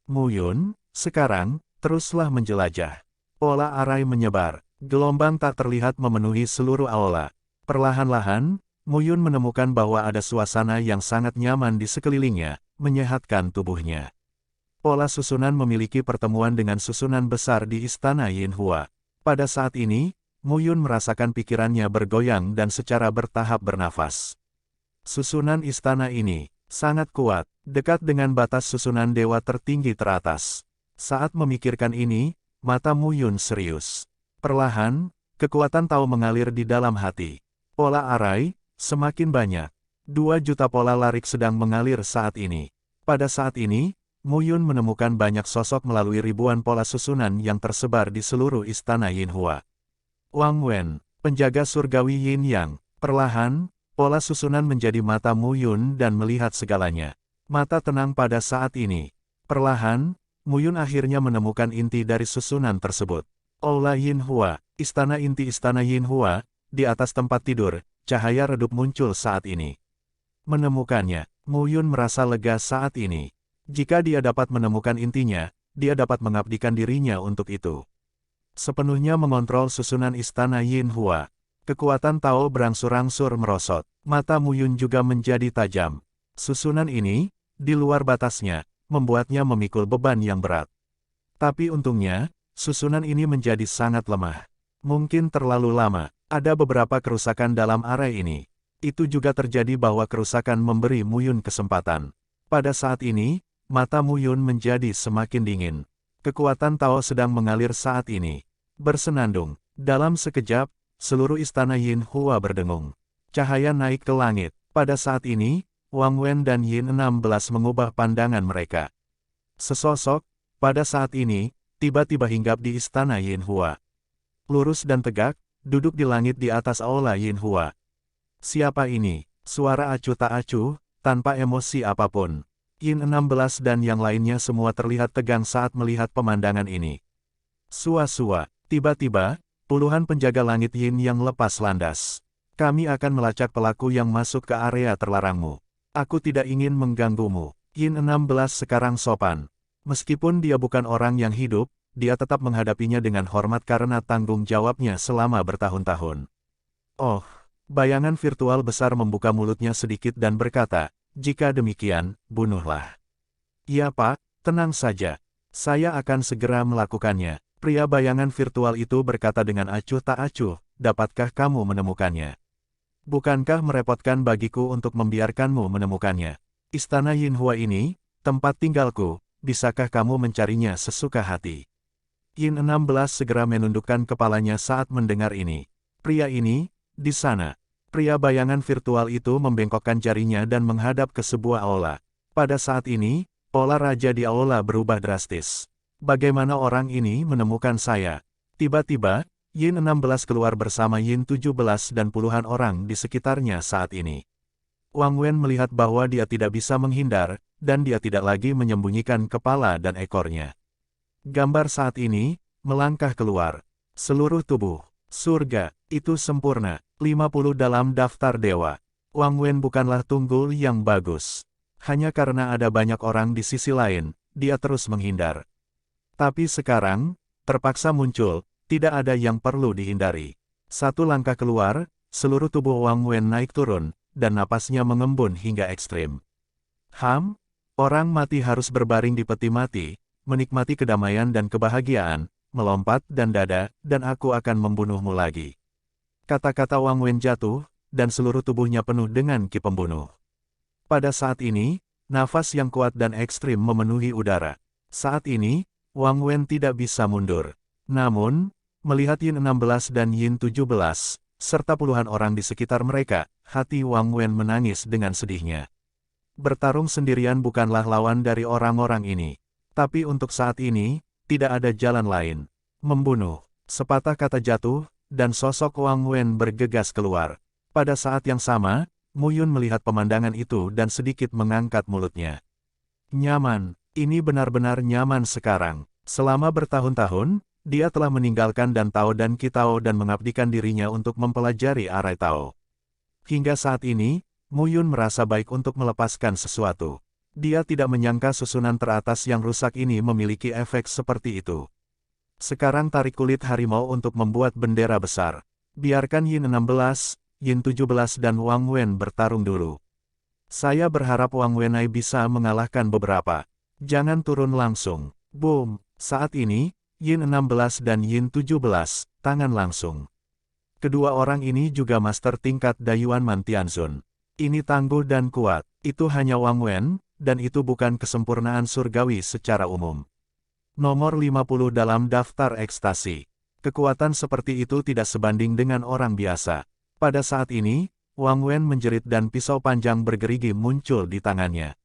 Mu Yun, sekarang, teruslah menjelajah. Pola arai menyebar. Gelombang tak terlihat memenuhi seluruh aula. Perlahan-lahan, Mu Yun menemukan bahwa ada suasana yang sangat nyaman di sekelilingnya, menyehatkan tubuhnya. Pola susunan memiliki pertemuan dengan susunan besar di istana Yin Hua. Pada saat ini, Mu Yun merasakan pikirannya bergoyang dan secara bertahap bernafas. Susunan istana ini sangat kuat, dekat dengan batas susunan dewa tertinggi teratas. Saat memikirkan ini, mata Mu Yun serius. Perlahan, kekuatan tahu mengalir di dalam hati. Pola arai, semakin banyak. 2 juta pola larik sedang mengalir saat ini. Pada saat ini, Mu Yun menemukan banyak sosok melalui ribuan pola susunan yang tersebar di seluruh istana Yin Hua. Wang Wen, penjaga surgawi Yin Yang. Perlahan, pola susunan menjadi mata Mu Yun dan melihat segalanya. Mata tenang pada saat ini. Perlahan, Mu Yun akhirnya menemukan inti dari susunan tersebut. Aula Yin Hua, istana inti istana Yin Hua, di atas tempat tidur, cahaya redup muncul saat ini. Menemukannya, Mu Yun merasa lega saat ini. Jika dia dapat menemukan intinya, dia dapat mengabdikan dirinya untuk itu. Sepenuhnya mengontrol susunan istana Yin Hua. Kekuatan Tao berangsur-angsur merosot. Mata Mu Yun juga menjadi tajam. Susunan ini, di luar batasnya, membuatnya memikul beban yang berat. Tapi untungnya, susunan ini menjadi sangat lemah. Mungkin terlalu lama, ada beberapa kerusakan dalam area ini. Itu juga terjadi bahwa kerusakan memberi Mu Yun kesempatan. Pada saat ini, mata Mu Yun menjadi semakin dingin. Kekuatan Tao sedang mengalir saat ini. Bersenandung, dalam sekejap, seluruh istana Yin Hua berdengung. Cahaya naik ke langit. Pada saat ini, Wang Wen dan Yin 16 mengubah pandangan mereka. Sesosok, pada saat ini, tiba-tiba hinggap di istana Yin Hua. Lurus dan tegak, duduk di langit di atas aula Yin Hua. Siapa ini? Suara acuh tak acuh, tanpa emosi apapun. Yin 16 dan yang lainnya semua terlihat tegang saat melihat pemandangan ini. Sua-sua, tiba-tiba, puluhan penjaga langit Yin yang lepas landas. Kami akan melacak pelaku yang masuk ke area terlarangmu. Aku tidak ingin mengganggumu. Yin 16 sekarang sopan. Meskipun dia bukan orang yang hidup, dia tetap menghadapinya dengan hormat karena tanggung jawabnya selama bertahun-tahun. Oh, bayangan virtual besar membuka mulutnya sedikit dan berkata, jika demikian, bunuhlah. Ya Pak, tenang saja. Saya akan segera melakukannya. Pria bayangan virtual itu berkata dengan acuh tak acuh, dapatkah kamu menemukannya? Bukankah merepotkan bagiku untuk membiarkanmu menemukannya? Istana Yin Hua ini, tempat tinggalku, bisakah kamu mencarinya sesuka hati? Yin 16 segera menundukkan kepalanya saat mendengar ini. Pria ini, di sana. Pria bayangan virtual itu membengkokkan jarinya dan menghadap ke sebuah aula. Pada saat ini, pola raja di aula berubah drastis. Bagaimana orang ini menemukan saya? Tiba-tiba, Yin 16 keluar bersama Yin 17 dan puluhan orang di sekitarnya saat ini. Wang Wen melihat bahwa dia tidak bisa menghindar, dan dia tidak lagi menyembunyikan kepala dan ekornya. Gambar saat ini, melangkah keluar. Seluruh tubuh, surga, itu sempurna, 50 dalam daftar dewa. Wang Wen bukanlah tunggul yang bagus. Hanya karena ada banyak orang di sisi lain, dia terus menghindar. Tapi sekarang, terpaksa muncul. Tidak ada yang perlu dihindari. Satu langkah keluar, seluruh tubuh Wang Wen naik turun, dan napasnya mengembun hingga ekstrim. Orang mati harus berbaring di peti mati, menikmati kedamaian dan kebahagiaan, melompat dan dada, dan aku akan membunuhmu lagi. Kata-kata Wang Wen jatuh, dan seluruh tubuhnya penuh dengan ki pembunuh. Pada saat ini, nafas yang kuat dan ekstrim memenuhi udara. Saat ini, Wang Wen tidak bisa mundur. Namun, melihat Yin 16 dan Yin 17, serta puluhan orang di sekitar mereka, hati Wang Wen menangis dengan sedihnya. Bertarung sendirian bukanlah lawan dari orang-orang ini. Tapi untuk saat ini, tidak ada jalan lain. Membunuh. Sepatah kata jatuh, dan sosok Wang Wen bergegas keluar. Pada saat yang sama, Mu Yun melihat pemandangan itu dan sedikit mengangkat mulutnya. Nyaman. Ini benar-benar nyaman sekarang. Selama bertahun-tahun, dia telah meninggalkan Dan Tao dan Ki Tao dan mengabdikan dirinya untuk mempelajari Arai Tao. Hingga saat ini, Mu Yun merasa baik untuk melepaskan sesuatu. Dia tidak menyangka susunan teratas yang rusak ini memiliki efek seperti itu. Sekarang tarik kulit harimau untuk membuat bendera besar. Biarkan Yin 16, Yin 17 dan Wang Wen bertarung dulu. Saya berharap Wang Wenai bisa mengalahkan beberapa. Jangan turun langsung. Boom! Saat ini, Yin 16 dan Yin 17, tangan langsung. Kedua orang ini juga master tingkat Dayuan Mantianzun. Ini tangguh dan kuat, itu hanya Wang Wen, dan itu bukan kesempurnaan surgawi secara umum. Nomor 50 dalam daftar ekstasi. Kekuatan seperti itu tidak sebanding dengan orang biasa. Pada saat ini, Wang Wen menjerit dan pisau panjang bergerigi muncul di tangannya.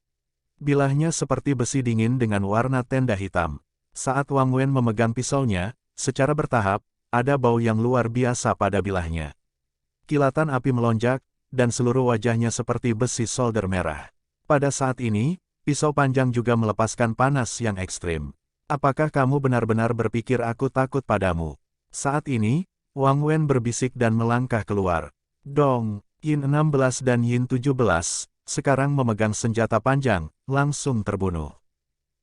Bilahnya seperti besi dingin dengan warna tenda hitam. Saat Wang Wen memegang pisaunya, secara bertahap, ada bau yang luar biasa pada bilahnya. Kilatan api melonjak, dan seluruh wajahnya seperti besi solder merah. Pada saat ini, pisau panjang juga melepaskan panas yang ekstrim. Apakah kamu benar-benar berpikir aku takut padamu? Saat ini, Wang Wen berbisik dan melangkah keluar. Dong, Yin 16 dan Yin 17, sekarang memegang senjata panjang, langsung terbunuh.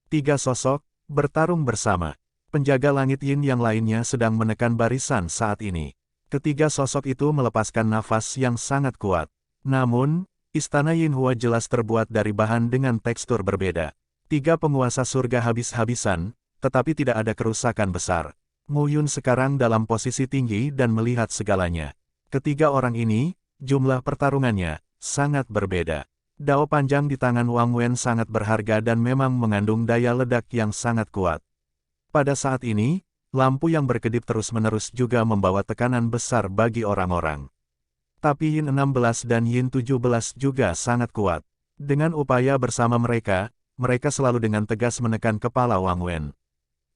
Tiga sosok, bertarung bersama. Penjaga langit Yin yang lainnya sedang menekan barisan saat ini. Ketiga sosok itu melepaskan nafas yang sangat kuat. Namun, istana Yin Hua jelas terbuat dari bahan dengan tekstur berbeda. Tiga penguasa surga habis-habisan, tetapi tidak ada kerusakan besar. Mu Yun sekarang dalam posisi tinggi dan melihat segalanya. Ketiga orang ini, jumlah pertarungannya, sangat berbeda. Dao panjang di tangan Wang Wen sangat berharga dan memang mengandung daya ledak yang sangat kuat. Pada saat ini, lampu yang berkedip terus-menerus juga membawa tekanan besar bagi orang-orang. Tapi Yin 16 dan Yin 17 juga sangat kuat. Dengan upaya bersama mereka selalu dengan tegas menekan kepala Wang Wen.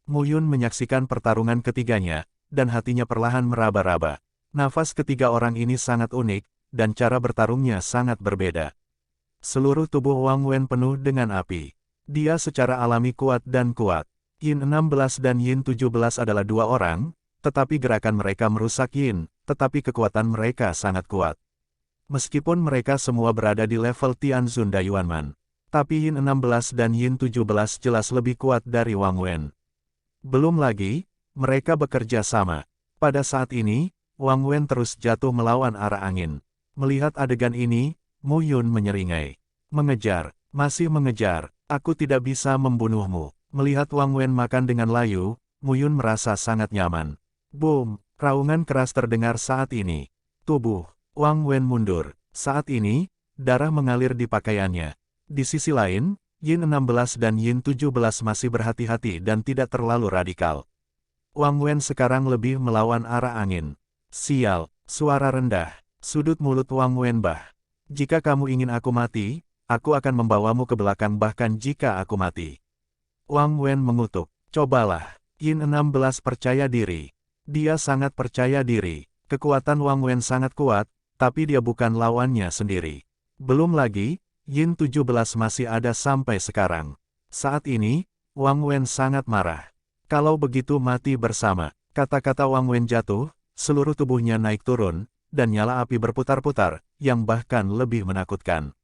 Mu Yun menyaksikan pertarungan ketiganya, dan hatinya perlahan meraba-raba. Nafas ketiga orang ini sangat unik, dan cara bertarungnya sangat berbeda. Seluruh tubuh Wang Wen penuh dengan api. Dia secara alami kuat dan kuat. Yin 16 dan Yin 17 adalah dua orang, tetapi gerakan mereka merusak Yin, tetapi kekuatan mereka sangat kuat. Meskipun mereka semua berada di level Tianzun Dayuanman, tapi Yin 16 dan Yin 17 jelas lebih kuat dari Wang Wen. Belum lagi, mereka bekerja sama. Pada saat ini, Wang Wen terus jatuh melawan arah angin. Melihat adegan ini, Mu Yun menyeringai. Mengejar, masih mengejar, aku tidak bisa membunuhmu. Melihat Wang Wen makan dengan layu, Mu Yun merasa sangat nyaman. Boom, raungan keras terdengar saat ini. Tubuh Wang Wen mundur. Saat ini, darah mengalir di pakaiannya. Di sisi lain, Yin 16 dan Yin 17 masih berhati-hati dan tidak terlalu radikal. Wang Wen sekarang lebih melawan arah angin. Sial, suara rendah. Sudut mulut Wang Wen bah. Jika kamu ingin aku mati, aku akan membawamu ke belakang bahkan jika aku mati. Wang Wen mengutuk. Cobalah. Yin 16 percaya diri. Dia sangat percaya diri. Kekuatan Wang Wen sangat kuat, tapi dia bukan lawannya sendiri. Belum lagi, Yin 17 masih ada sampai sekarang. Saat ini, Wang Wen sangat marah. Kalau begitu mati bersama. Kata-kata Wang Wen jatuh, seluruh tubuhnya naik turun, dan nyala api berputar-putar, yang bahkan lebih menakutkan.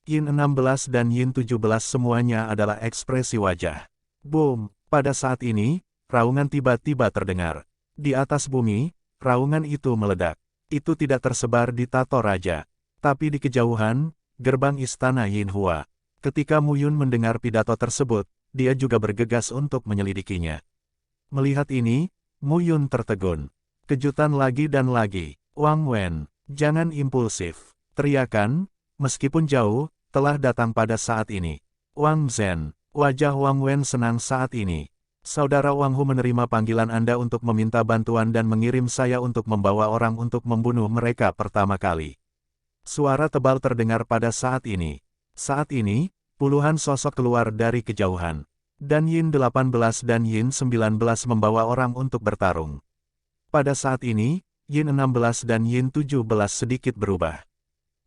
Yin 16 dan Yin 17 semuanya adalah ekspresi wajah. Boom, pada saat ini, raungan tiba-tiba terdengar. Di atas bumi, raungan itu meledak. Itu tidak tersebar di tato raja. Tapi di kejauhan, gerbang istana Yin Hua. Ketika Mu Yun mendengar pidato tersebut, dia juga bergegas untuk menyelidikinya. Melihat ini, Mu Yun tertegun. Kejutan lagi dan lagi. Wang Wen, jangan impulsif. Teriakan, meskipun jauh, telah datang pada saat ini. Wang Zhen, wajah Wang Wen senang saat ini. Saudara Wang Hu menerima panggilan Anda untuk meminta bantuan dan mengirim saya untuk membawa orang untuk membunuh mereka pertama kali. Suara tebal terdengar pada saat ini. Saat ini, puluhan sosok keluar dari kejauhan. Dan Yin 18 dan Yin 19 membawa orang untuk bertarung. Pada saat ini, Yin 16 dan Yin 17 sedikit berubah.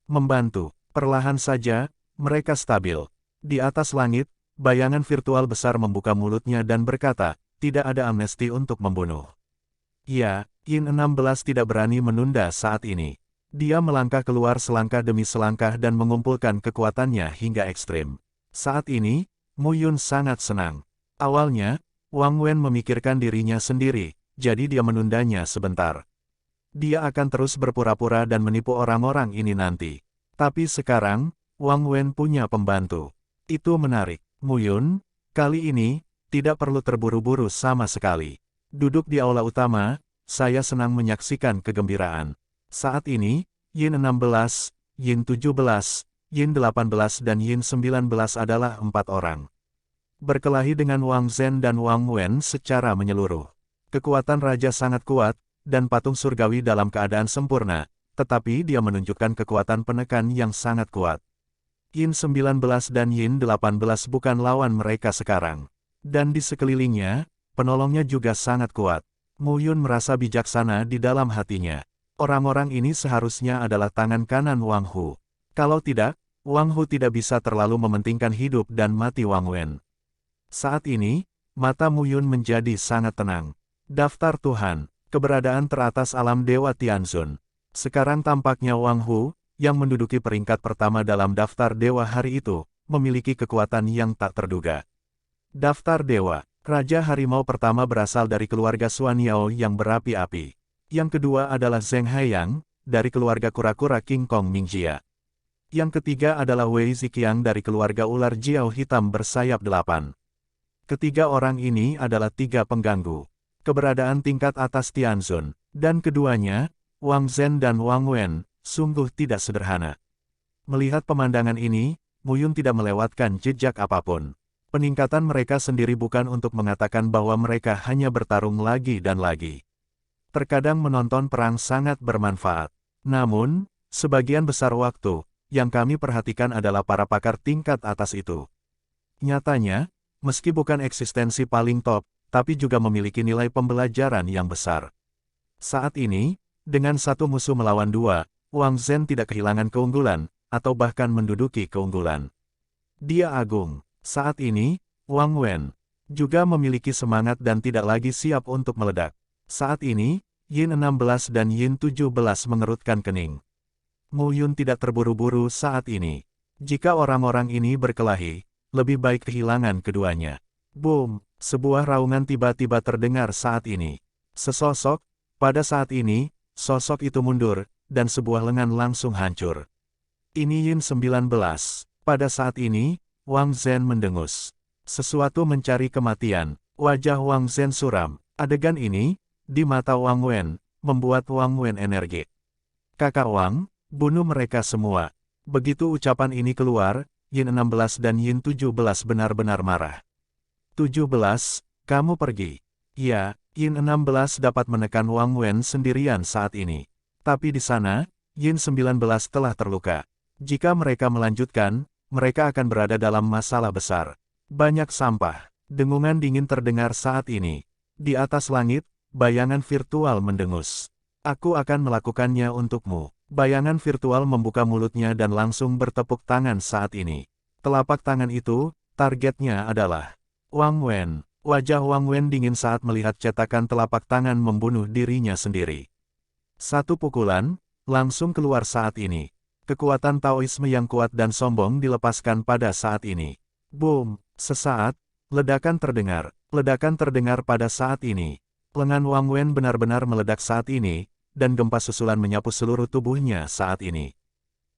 Membantu, perlahan saja, mereka stabil. Di atas langit, bayangan virtual besar membuka mulutnya dan berkata, tidak ada amnesti untuk membunuh. Ya, Yin 16 tidak berani menunda saat ini. Dia melangkah keluar selangkah demi selangkah dan mengumpulkan kekuatannya hingga ekstrim. Saat ini, Mu Yun sangat senang. Awalnya, Wang Wen memikirkan dirinya sendiri, jadi dia menundanya sebentar. Dia akan terus berpura-pura dan menipu orang-orang ini nanti. Tapi sekarang, Wang Wen punya pembantu. Itu menarik. Mu Yun, kali ini, tidak perlu terburu-buru sama sekali. Duduk di aula utama, saya senang menyaksikan kegembiraan. Saat ini, Yin 16, Yin 17, Yin 18 dan Yin 19 adalah 4 orang. Berkelahi dengan Wang Zhen dan Wang Wen secara menyeluruh. Kekuatan raja sangat kuat, dan patung surgawi dalam keadaan sempurna, tetapi dia menunjukkan kekuatan penekan yang sangat kuat. Yin 19 dan Yin 18 bukan lawan mereka sekarang. Dan di sekelilingnya, penolongnya juga sangat kuat. Mu Yun merasa bijaksana di dalam hatinya. Orang-orang ini seharusnya adalah tangan kanan Wang Hu. Kalau tidak, Wang Hu tidak bisa terlalu mementingkan hidup dan mati Wang Wen. Saat ini, Mata Mu Yun menjadi sangat tenang. Daftar Tuhan, keberadaan teratas alam Dewa Tianzun. Sekarang tampaknya Wang Hu, yang menduduki peringkat pertama dalam daftar dewa hari itu, memiliki kekuatan yang tak terduga. Daftar Dewa, Raja Harimau pertama berasal dari keluarga Xuan Yao yang berapi-api. Yang kedua adalah Zheng Haiyang, dari keluarga kura-kura King Kong Mingjia. Yang ketiga adalah Wei Ziqiang dari keluarga ular Jiao hitam bersayap 8. Ketiga orang ini adalah tiga pengganggu keberadaan tingkat atas Tianzun, dan keduanya, Wang Zhen dan Wang Wen, sungguh tidak sederhana. Melihat pemandangan ini, Mu Yun tidak melewatkan jejak apapun. Peningkatan mereka sendiri bukan untuk mengatakan bahwa mereka hanya bertarung lagi dan lagi. Terkadang menonton perang sangat bermanfaat. Namun, sebagian besar waktu, yang kami perhatikan adalah para pakar tingkat atas itu. Nyatanya, meski bukan eksistensi paling top, tapi juga memiliki nilai pembelajaran yang besar. Saat ini, dengan satu musuh melawan dua, Wang Zhen tidak kehilangan keunggulan, atau bahkan menduduki keunggulan. Dia agung. Saat ini, Wang Wen juga memiliki semangat dan tidak lagi siap untuk meledak. Saat ini, Yin 16 dan Yin 17 mengerutkan kening. Mu Yun tidak terburu-buru saat ini. Jika orang-orang ini berkelahi, lebih baik kehilangan keduanya. Boom! Sebuah raungan tiba-tiba terdengar saat ini. Sesosok, pada saat ini, sosok itu mundur, dan sebuah lengan langsung hancur. Ini Yin 19. Pada saat ini, Wang Zhen mendengus. Sesuatu mencari kematian. Wajah Wang Zhen suram. Adegan ini, di mata Wang Wen, membuat Wang Wen energi. Kakak Wang, bunuh mereka semua. Begitu ucapan ini keluar, Yin 16 dan Yin 17 benar-benar marah. 17, kamu pergi. Ya, Yin 16 dapat menekan Wang Wen sendirian saat ini. Tapi di sana, Yin 19 telah terluka. Jika mereka melanjutkan, mereka akan berada dalam masalah besar. Banyak sampah. Dengungan dingin terdengar saat ini. Di atas langit, bayangan virtual mendengus. Aku akan melakukannya untukmu. Bayangan virtual membuka mulutnya dan langsung bertepuk tangan saat ini. Telapak tangan itu, targetnya adalah Wang Wen. Wajah Wang Wen dingin saat melihat cetakan telapak tangan membunuh dirinya sendiri. Satu pukulan, langsung keluar saat ini. Kekuatan Taoisme yang kuat dan sombong dilepaskan pada saat ini. Boom! Sesaat, ledakan terdengar. Ledakan terdengar pada saat ini. Lengan Wang Wen benar-benar meledak saat ini, dan gempa susulan menyapu seluruh tubuhnya saat ini.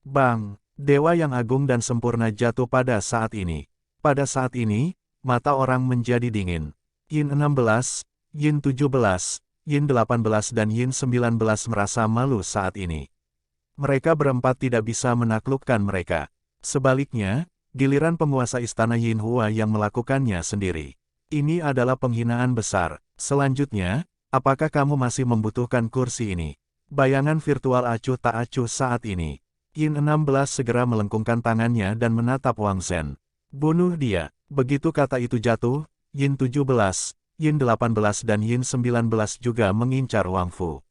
Bang! Dewa yang agung dan sempurna jatuh pada saat ini. Pada saat ini, mata orang menjadi dingin. Yin 16, Yin 17, Yin 18 dan Yin 19 merasa malu saat ini. Mereka berempat tidak bisa menaklukkan mereka. Sebaliknya, giliran penguasa istana Yin Hua yang melakukannya sendiri. Ini adalah penghinaan besar. Selanjutnya, apakah kamu masih membutuhkan kursi ini? Bayangan virtual acuh tak acuh saat ini. Yin 16 segera melengkungkan tangannya dan menatap Wang Zhen. Bunuh dia. Begitu kata itu jatuh, Yin 17, Yin 18 dan Yin 19 juga mengincar Wang Fu.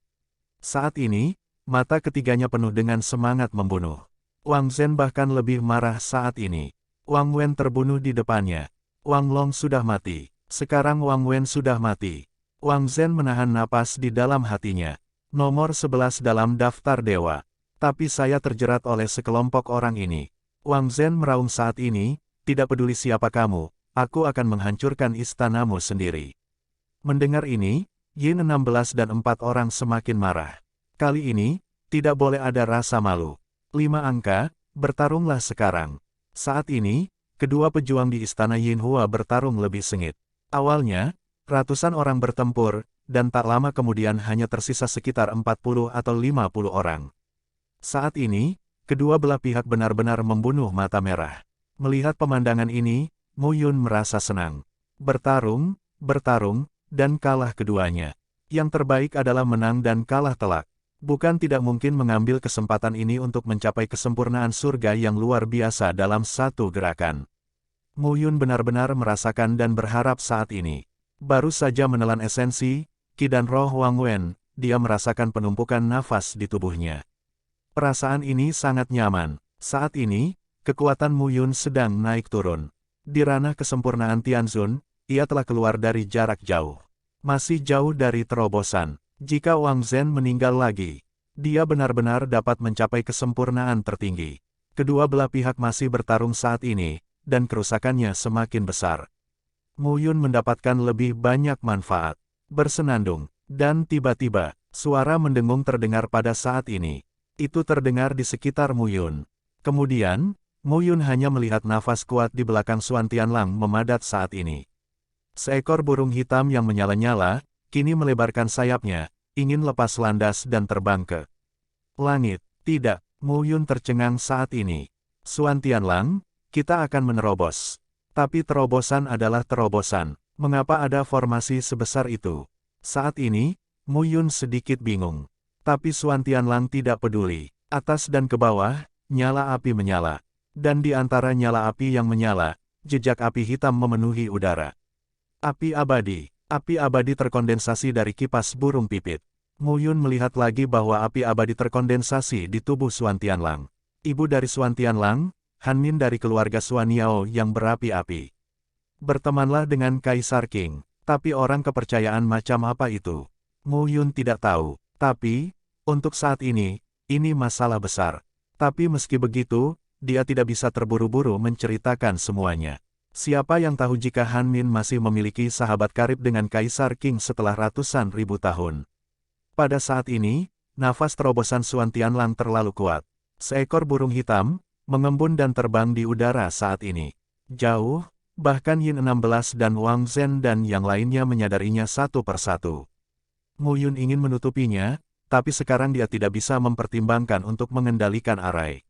Saat ini, mata ketiganya penuh dengan semangat membunuh. Wang Zhen bahkan lebih marah saat ini. Wang Wen terbunuh di depannya. Wang Long sudah mati. Sekarang Wang Wen sudah mati. Wang Zhen menahan napas di dalam hatinya. Nomor 11 dalam daftar dewa. Tapi saya terjerat oleh sekelompok orang ini. Wang Zhen meraung saat ini, tidak peduli siapa kamu, aku akan menghancurkan istanamu sendiri. Mendengar ini, Yin 16 dan 4 orang semakin marah. Kali ini, tidak boleh ada rasa malu. 5 angka, bertarunglah sekarang. Saat ini, kedua pejuang di istana Yin Hua bertarung lebih sengit. Awalnya, ratusan orang bertempur, dan tak lama kemudian hanya tersisa sekitar 40 atau 50 orang. Saat ini, kedua belah pihak benar-benar membunuh mata merah. Melihat pemandangan ini, Mu Yun merasa senang. Bertarung, dan kalah keduanya. Yang terbaik adalah menang dan kalah telak. Bukan tidak mungkin mengambil kesempatan ini untuk mencapai kesempurnaan surga yang luar biasa dalam satu gerakan. Mu Yun benar-benar merasakan dan berharap saat ini. Baru saja menelan esensi, Qi dan roh Wang Wen, dia merasakan penumpukan nafas di tubuhnya. Perasaan ini sangat nyaman. Saat ini, kekuatan Mu Yun sedang naik turun. Di ranah kesempurnaan Tianzun, ia telah keluar dari jarak jauh. Masih jauh dari terobosan. Jika Wang Zhen meninggal lagi, dia benar-benar dapat mencapai kesempurnaan tertinggi. Kedua belah pihak masih bertarung saat ini, dan kerusakannya semakin besar. Mu Yun mendapatkan lebih banyak manfaat. Bersenandung, dan tiba-tiba, suara mendengung terdengar pada saat ini. Itu terdengar di sekitar Mu Yun. Kemudian, Mu Yun hanya melihat nafas kuat di belakang Xuan Tianlang memadat saat ini. Seekor burung hitam yang menyala-nyala, kini melebarkan sayapnya, ingin lepas landas dan terbang ke langit. Tidak, Mu Yun tercengang saat ini. Xuan Tianlang, kita akan menerobos. Tapi terobosan adalah terobosan. Mengapa ada formasi sebesar itu? Saat ini, Mu Yun sedikit bingung. Tapi Xuan Tianlang tidak peduli. Atas dan ke bawah, nyala api menyala. Dan di antara nyala api yang menyala, jejak api hitam memenuhi udara. Api abadi terkondensasi dari kipas burung pipit. Mu Yun melihat lagi bahwa api abadi terkondensasi di tubuh Xuan Tianlang. Ibu dari Xuan Tianlang, Han Min dari keluarga Xuan Yao yang berapi-api. Bertemanlah dengan Kaisar Qing. Tapi orang kepercayaan macam apa itu? Mu Yun tidak tahu. Tapi, untuk saat ini masalah besar. Tapi meski begitu, dia tidak bisa terburu-buru menceritakan semuanya. Siapa yang tahu jika Han Min masih memiliki sahabat karib dengan Kaisar Qing setelah ratusan ribu tahun. Pada saat ini, nafas terobosan Xuan Tianlang terlalu kuat. Seekor burung hitam, mengembun dan terbang di udara saat ini. Jauh, bahkan Yin 16 dan Wang Zhen dan yang lainnya menyadarinya satu persatu. Mu Yun ingin menutupinya, tapi sekarang dia tidak bisa mempertimbangkan untuk mengendalikan arai.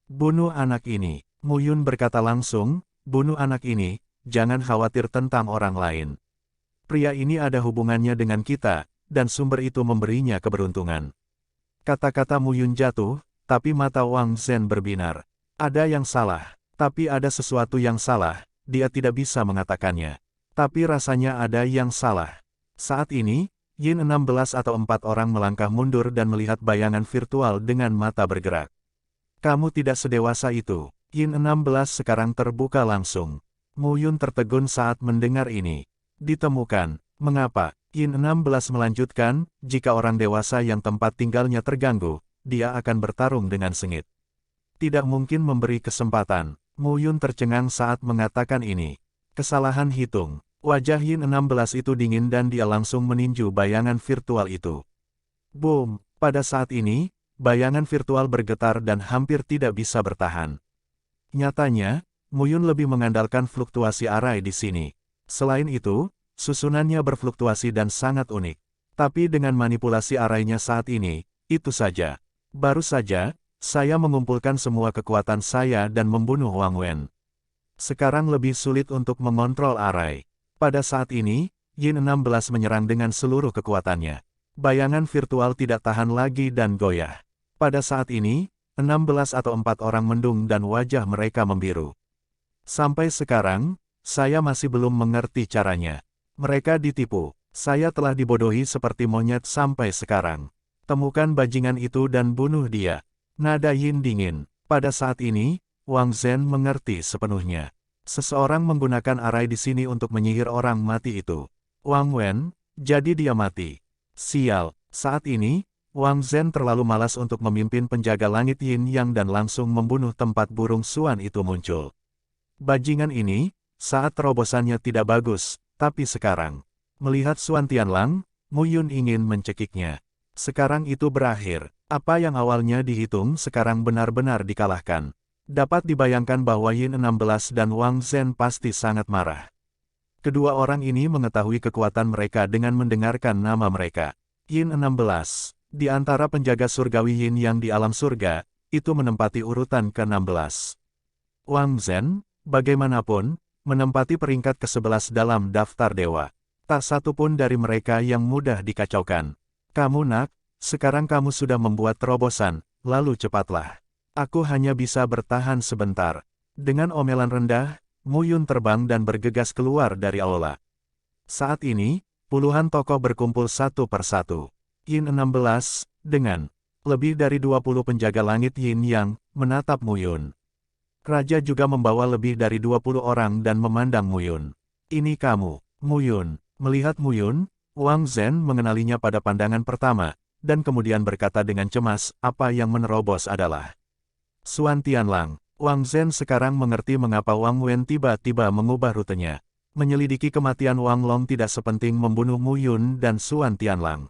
Bunuh anak ini, Mu Yun berkata langsung. Bunuh anak ini, jangan khawatir tentang orang lain. Pria ini ada hubungannya dengan kita, dan sumber itu memberinya keberuntungan. Kata-kata Mu Yun jatuh, tapi mata Wang Zhen berbinar. Ada yang salah, tapi ada sesuatu yang salah, dia tidak bisa mengatakannya. Tapi rasanya ada yang salah. Saat ini, Yin 16 atau 4 orang melangkah mundur dan melihat bayangan virtual dengan mata bergerak. Kamu tidak sedewasa itu. Yin 16 sekarang terbuka langsung. Mu Yun tertegun saat mendengar ini. Ditemukan. Mengapa? Yin 16 melanjutkan, jika orang dewasa yang tempat tinggalnya terganggu, dia akan bertarung dengan sengit. Tidak mungkin memberi kesempatan. Mu Yun tercengang saat mengatakan ini. Kesalahan hitung. Wajah Yin 16 itu dingin dan dia langsung meninju bayangan virtual itu. Boom! Pada saat ini, bayangan virtual bergetar dan hampir tidak bisa bertahan. Nyatanya, Mu Yun lebih mengandalkan fluktuasi arai di sini. Selain itu, susunannya berfluktuasi dan sangat unik. Tapi dengan manipulasi arainya saat ini, itu saja. Baru saja, saya mengumpulkan semua kekuatan saya dan membunuh Wang Wen. Sekarang lebih sulit untuk mengontrol arai. Pada saat ini, Yin 16 menyerang dengan seluruh kekuatannya. Bayangan virtual tidak tahan lagi dan goyah. Pada saat ini, 16 atau 4 orang mendung dan wajah mereka membiru. Sampai sekarang, saya masih belum mengerti caranya. Mereka ditipu. Saya telah dibodohi seperti monyet sampai sekarang. Temukan bajingan itu dan bunuh dia. Nada Yin dingin. Pada saat ini, Wang Zhen mengerti sepenuhnya. Seseorang menggunakan arai di sini untuk menyihir orang mati itu. Wang Wen, jadi dia mati. Sial, saat ini, Wang Zhen terlalu malas untuk memimpin penjaga langit Yin Yang dan langsung membunuh tempat burung Xuan itu muncul. Bajingan ini, saat terobosannya tidak bagus, tapi sekarang. Melihat Xuan Tianlang, Mu Yun ingin mencekiknya. Sekarang itu berakhir. Apa yang awalnya dihitung sekarang benar-benar dikalahkan. Dapat dibayangkan bahwa Yin 16 dan Wang Zhen pasti sangat marah. Kedua orang ini mengetahui kekuatan mereka dengan mendengarkan nama mereka. Yin 16. Di antara penjaga surgawi Yin yang di alam surga, itu menempati urutan ke-16. Wang Zhen, bagaimanapun, menempati peringkat ke-11 dalam daftar dewa. Tak satu pun dari mereka yang mudah dikacaukan. Kamu nak, sekarang kamu sudah membuat terobosan, lalu cepatlah. Aku hanya bisa bertahan sebentar. Dengan omelan rendah, Mu Yun terbang dan bergegas keluar dari aula. Saat ini, puluhan tokoh berkumpul satu persatu. Yin 16, dengan lebih dari 20 penjaga langit Yin Yang, menatap Mu Yun. Raja juga membawa lebih dari 20 orang dan memandang Mu Yun. Ini kamu, Muyun. Melihat Muyun, Wang Zhen mengenalinya pada pandangan pertama, dan kemudian berkata dengan cemas, apa yang menerobos adalah Suan Tianlang. Wang Zhen sekarang mengerti mengapa Wang Wen tiba-tiba mengubah rutenya. Menyelidiki kematian Wang Long tidak sepenting membunuh Muyun dan Suan Tianlang.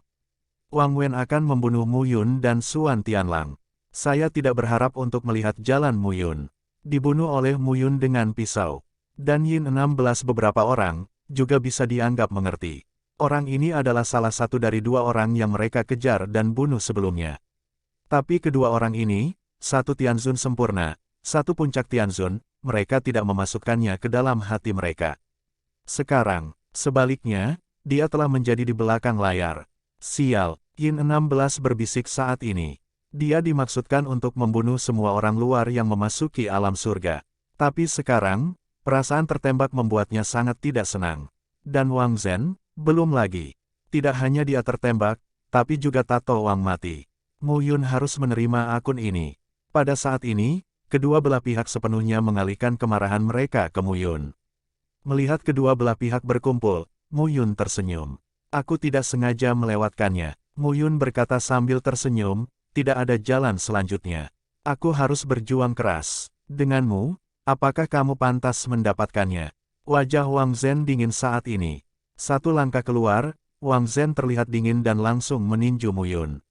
Wang Wen akan membunuh Muyun dan Suan Tianlang. Saya tidak berharap untuk melihat jalan Muyun dibunuh oleh Muyun dengan pisau. Dan Yin 16 beberapa orang juga bisa dianggap mengerti. Orang ini adalah salah satu dari dua orang yang mereka kejar dan bunuh sebelumnya. Tapi kedua orang ini, satu Tianzun sempurna, satu puncak Tianzun, mereka tidak memasukkannya ke dalam hati mereka. Sekarang, sebaliknya, dia telah menjadi di belakang layar. Sial, Yin 16 berbisik saat ini. Dia dimaksudkan untuk membunuh semua orang luar yang memasuki alam surga. Tapi sekarang, perasaan tertembak membuatnya sangat tidak senang. Dan Wang Zhen, belum lagi. Tidak hanya dia tertembak, tapi juga Tato Wang mati. Muyun harus menerima akun ini. Pada saat ini, kedua belah pihak sepenuhnya mengalihkan kemarahan mereka ke Muyun. Melihat kedua belah pihak berkumpul, Muyun tersenyum. Aku tidak sengaja melewatkannya. Muyun berkata sambil tersenyum, tidak ada jalan selanjutnya. Aku harus berjuang keras. Denganmu, apakah kamu pantas mendapatkannya? Wajah Wang Zhen dingin saat ini. Satu langkah keluar, Wang Zhen terlihat dingin dan langsung meninju Muyun.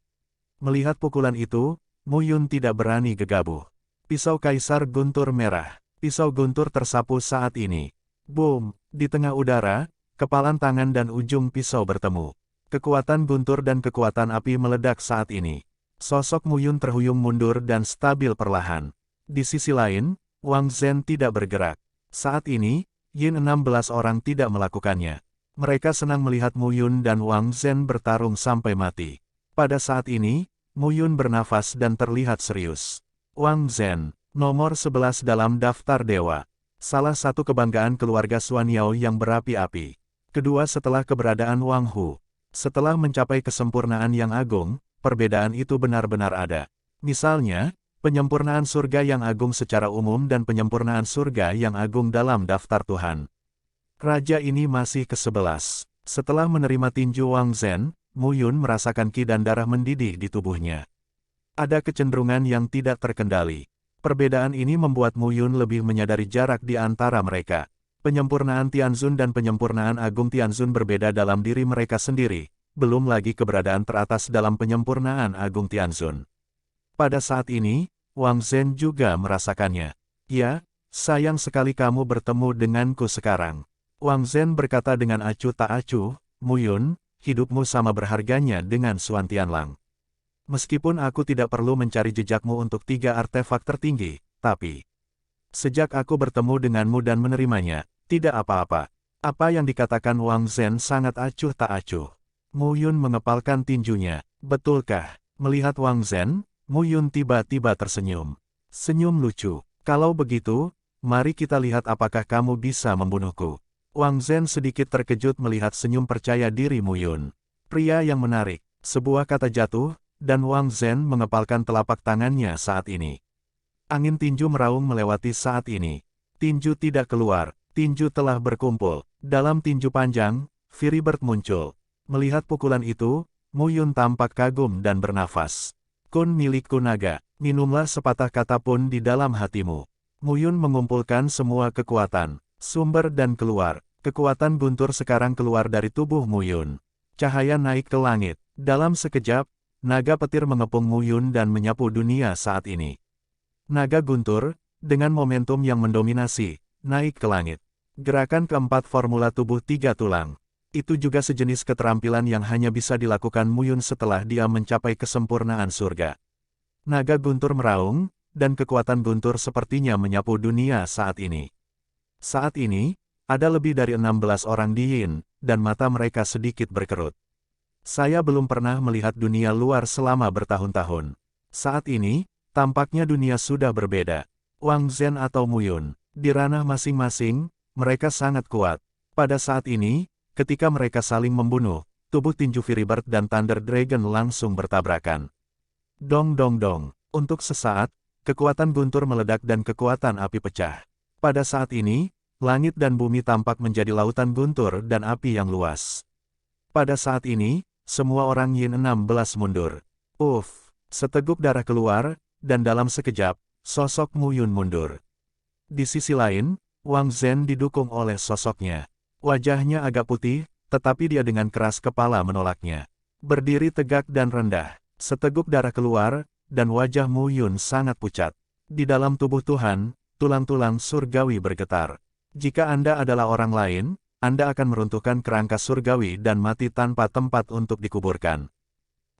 Melihat pukulan itu, Muyun tidak berani gegabah. Pisau kaisar guntur merah. Pisau guntur tersapu saat ini. Boom! Di tengah udara, kepalan tangan dan ujung pisau bertemu. Kekuatan guntur dan kekuatan api meledak saat ini. Sosok Muyun terhuyung mundur dan stabil perlahan. Di sisi lain, Wang Zhen tidak bergerak. Saat ini, Yin 16 orang tidak melakukannya. Mereka senang melihat Muyun dan Wang Zhen bertarung sampai mati. Pada saat ini, Muyun bernafas dan terlihat serius. Wang Zhen, nomor 11 dalam daftar dewa. Salah satu kebanggaan keluarga Xuan Yao yang berapi-api. Kedua setelah keberadaan Wang Hu. Setelah mencapai kesempurnaan yang agung, perbedaan itu benar-benar ada. Misalnya, penyempurnaan surga yang agung secara umum dan penyempurnaan surga yang agung dalam daftar Tuhan. Raja ini masih ke-11. Setelah menerima tinju Wang Zhen, Muyun merasakan ki dan darah mendidih di tubuhnya. Ada kecenderungan yang tidak terkendali. Perbedaan ini membuat Muyun lebih menyadari jarak di antara mereka. Penyempurnaan Tianzun dan penyempurnaan Agung Tianzun berbeda dalam diri mereka sendiri, belum lagi keberadaan teratas dalam penyempurnaan Agung Tianzun. Pada saat ini, Wang Zhen juga merasakannya. Ya, sayang sekali kamu bertemu denganku sekarang. Wang Zhen berkata dengan acuh tak acuh, Muyun, hidupmu sama berharganya dengan Suan Tianlang. Meskipun aku tidak perlu mencari jejakmu untuk 3 artefak tertinggi, tapi sejak aku bertemu denganmu dan menerimanya, tidak apa-apa. Apa yang dikatakan Wang Zhen sangat acuh tak acuh. Muyun mengepalkan tinjunya. Betulkah? Melihat Wang Zhen, Muyun tiba-tiba tersenyum. Senyum lucu. Kalau begitu, mari kita lihat apakah kamu bisa membunuhku. Wang Zhen sedikit terkejut melihat senyum percaya diri Muyun. Pria yang menarik. Sebuah kata jatuh, dan Wang Zhen mengepalkan telapak tangannya saat ini. Angin tinju meraung melewati saat ini. Tinju tidak keluar, tinju telah berkumpul. Dalam tinju panjang, Firibird muncul. Melihat pukulan itu, Muyun tampak kagum dan bernafas. Kun milikku naga, minumlah sepatah kata pun di dalam hatimu. Muyun mengumpulkan semua kekuatan, sumber dan keluar. Kekuatan guntur sekarang keluar dari tubuh Muyun. Cahaya naik ke langit. Dalam sekejap, naga petir mengepung Muyun dan menyapu dunia saat ini. Naga guntur, dengan momentum yang mendominasi, naik ke langit. Gerakan keempat formula tubuh 3 tulang. Itu juga sejenis keterampilan yang hanya bisa dilakukan Muyun setelah dia mencapai kesempurnaan surga. Naga guntur meraung, dan kekuatan guntur sepertinya menyapu dunia saat ini. Saat ini, ada lebih dari 16 orang di Yin, dan mata mereka sedikit berkerut. Saya belum pernah melihat dunia luar selama bertahun-tahun. Saat ini, tampaknya dunia sudah berbeda. Wang Zhen atau Muyun, di ranah masing-masing, mereka sangat kuat. Pada saat ini, ketika mereka saling membunuh, tubuh tinju Firibird dan Thunder Dragon langsung bertabrakan. Dong dong dong. Untuk sesaat, kekuatan guntur meledak dan kekuatan api pecah. Pada saat ini, Langit dan bumi tampak menjadi lautan guntur dan api yang luas. Pada saat ini, semua orang Yin 16 mundur. Seteguk darah keluar, dan dalam sekejap, sosok Mu Yun mundur. Di sisi lain, Wang Zhen didukung oleh sosoknya. Wajahnya agak putih, tetapi dia dengan keras kepala menolaknya. Berdiri tegak dan rendah, seteguk darah keluar, dan wajah Mu Yun sangat pucat. Di dalam tubuh Tuhan, tulang-tulang surgawi bergetar. Jika Anda adalah orang lain, Anda akan meruntuhkan kerangka surgawi dan mati tanpa tempat untuk dikuburkan.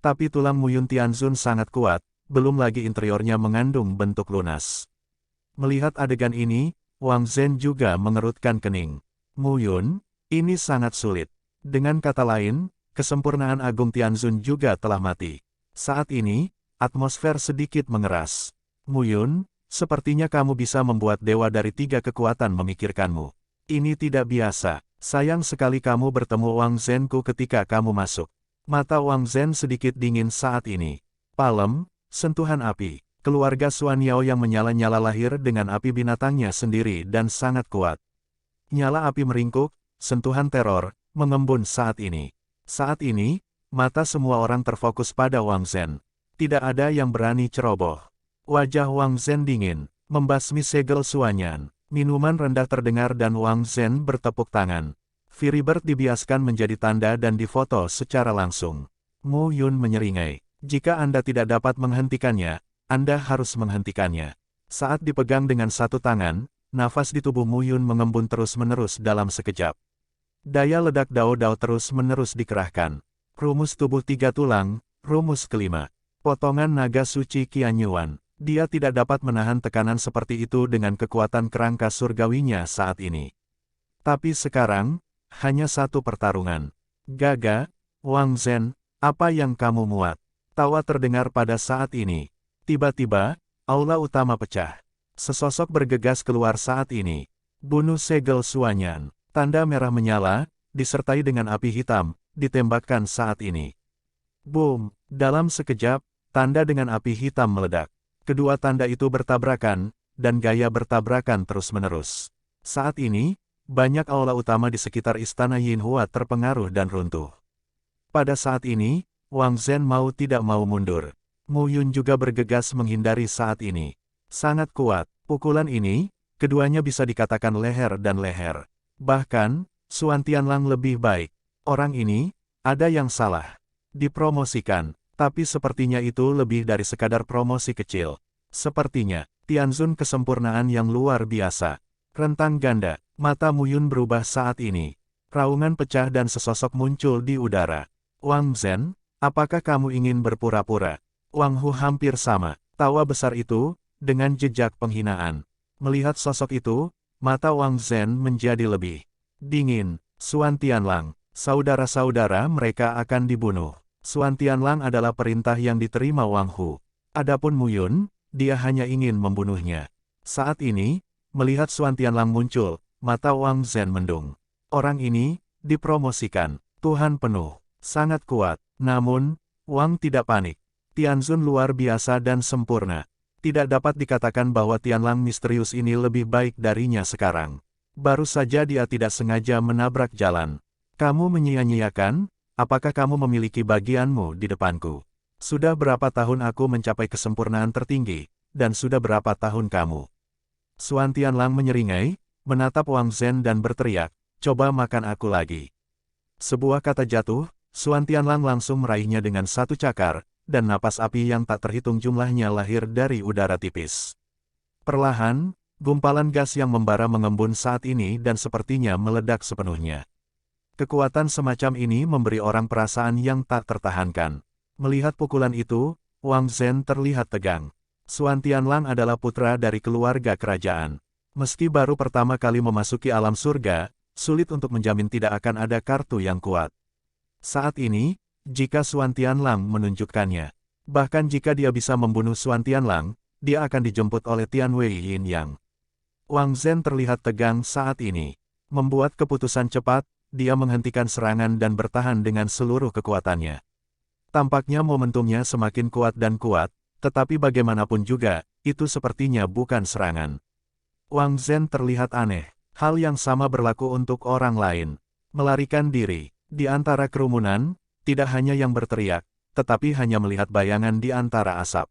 Tapi tulang Mu Yun Tianzun sangat kuat, belum lagi interiornya mengandung bentuk lunas. Melihat adegan ini, Wang Zhen juga mengerutkan kening. Mu Yun, ini sangat sulit. Dengan kata lain, kesempurnaan Agung Tianzun juga telah mati. Saat ini, atmosfer sedikit mengeras. Mu Yun, sepertinya kamu bisa membuat dewa dari 3 kekuatan memikirkanmu. Ini tidak biasa. Sayang sekali kamu bertemu Wang Zhenku ketika kamu masuk. Mata Wang Zhen sedikit dingin saat ini. Palem, sentuhan api. Keluarga Xuan Yao yang menyala-nyala lahir dengan api binatangnya sendiri dan sangat kuat. Nyala api meringkuk, sentuhan teror, mengembun saat ini. Saat ini, mata semua orang terfokus pada Wang Zhen. Tidak ada yang berani ceroboh. Wajah Wang Zhen dingin, membasmi segel Xuanyan. Minuman rendah terdengar dan Wang Zhen bertepuk tangan. Firibird dibiaskan menjadi tanda dan difoto secara langsung. Mu Yun menyeringai. Jika Anda tidak dapat menghentikannya, Anda harus menghentikannya. Saat dipegang dengan satu tangan, nafas di tubuh Mu Yun mengembun terus-menerus dalam sekejap. Daya ledak Dao-Dao terus-menerus dikerahkan. Rumus tubuh 3 tulang, rumus kelima. Potongan naga suci Qianyuan. Dia tidak dapat menahan tekanan seperti itu dengan kekuatan kerangka surgawinya saat ini. Tapi sekarang, hanya satu pertarungan. Gaga, Wang Zhen, apa yang kamu muat? Tawa terdengar pada saat ini. Tiba-tiba, aula utama pecah. Sesosok bergegas keluar saat ini. Bunuh segel Xuanyan. Tanda merah menyala, disertai dengan api hitam, ditembakkan saat ini. Boom! Dalam sekejap, tanda dengan api hitam meledak. Kedua tanda itu bertabrakan, dan gaya bertabrakan terus-menerus. Saat ini, banyak aula utama di sekitar istana Yinhua terpengaruh dan runtuh. Pada saat ini, Wang Zhen mau tidak mau mundur. Mu Yun juga bergegas menghindari saat ini. Sangat kuat, pukulan ini, keduanya bisa dikatakan leher dan leher. Bahkan, Xuan Tianlang lebih baik. Orang ini, ada yang salah. Dipromosikan, tapi sepertinya itu lebih dari sekadar promosi kecil. Sepertinya, Tianzun kesempurnaan yang luar biasa. Rentang ganda, mata Mu Yun berubah saat ini. Raungan pecah dan sesosok muncul di udara. Wang Zhen, apakah kamu ingin berpura-pura? Wang Hu hampir sama, tawa besar itu, dengan jejak penghinaan. Melihat sosok itu, mata Wang Zhen menjadi lebih dingin. Xuan Tianlang, saudara-saudara mereka akan dibunuh. Xuan Tianlang adalah perintah yang diterima Wang Hu. Adapun Mu Yun, dia hanya ingin membunuhnya. Saat ini, melihat Xuan Tianlang muncul, mata Wang Zhen mendung. Orang ini, dipromosikan. Tuhan penuh, sangat kuat. Namun, Wang tidak panik. Tianzun luar biasa dan sempurna. Tidak dapat dikatakan bahwa Tianlang misterius ini lebih baik darinya sekarang. Baru saja dia tidak sengaja menabrak jalan. Kamu menyia-nyiakan, apakah kamu memiliki bagianmu di depanku? Sudah berapa tahun aku mencapai kesempurnaan tertinggi, dan sudah berapa tahun kamu? Xuan Tianlang menyeringai, menatap Wang Zhen dan berteriak, coba makan aku lagi. Sebuah kata jatuh, Xuan Tianlang langsung meraihnya dengan satu cakar, dan napas api yang tak terhitung jumlahnya lahir dari udara tipis. Perlahan, gumpalan gas yang membara mengembun saat ini dan sepertinya meledak sepenuhnya. Kekuatan semacam ini memberi orang perasaan yang tak tertahankan. Melihat pukulan itu, Wang Zhen terlihat tegang. Xuan Tianlang adalah putra dari keluarga kerajaan. Meski baru pertama kali memasuki alam surga, sulit untuk menjamin tidak akan ada kartu yang kuat. Saat ini, jika Xuan Tianlang menunjukkannya, bahkan jika dia bisa membunuh Xuan Tianlang, dia akan dijemput oleh Tian Wei Yin Yang. Wang Zhen terlihat tegang saat ini. Membuat keputusan cepat, dia menghentikan serangan dan bertahan dengan seluruh kekuatannya. Tampaknya momentumnya semakin kuat dan kuat, tetapi bagaimanapun juga, itu sepertinya bukan serangan. Wang Zhen terlihat aneh. Hal yang sama berlaku untuk orang lain. Melarikan diri. Di antara kerumunan, tidak hanya yang berteriak, tetapi hanya melihat bayangan di antara asap.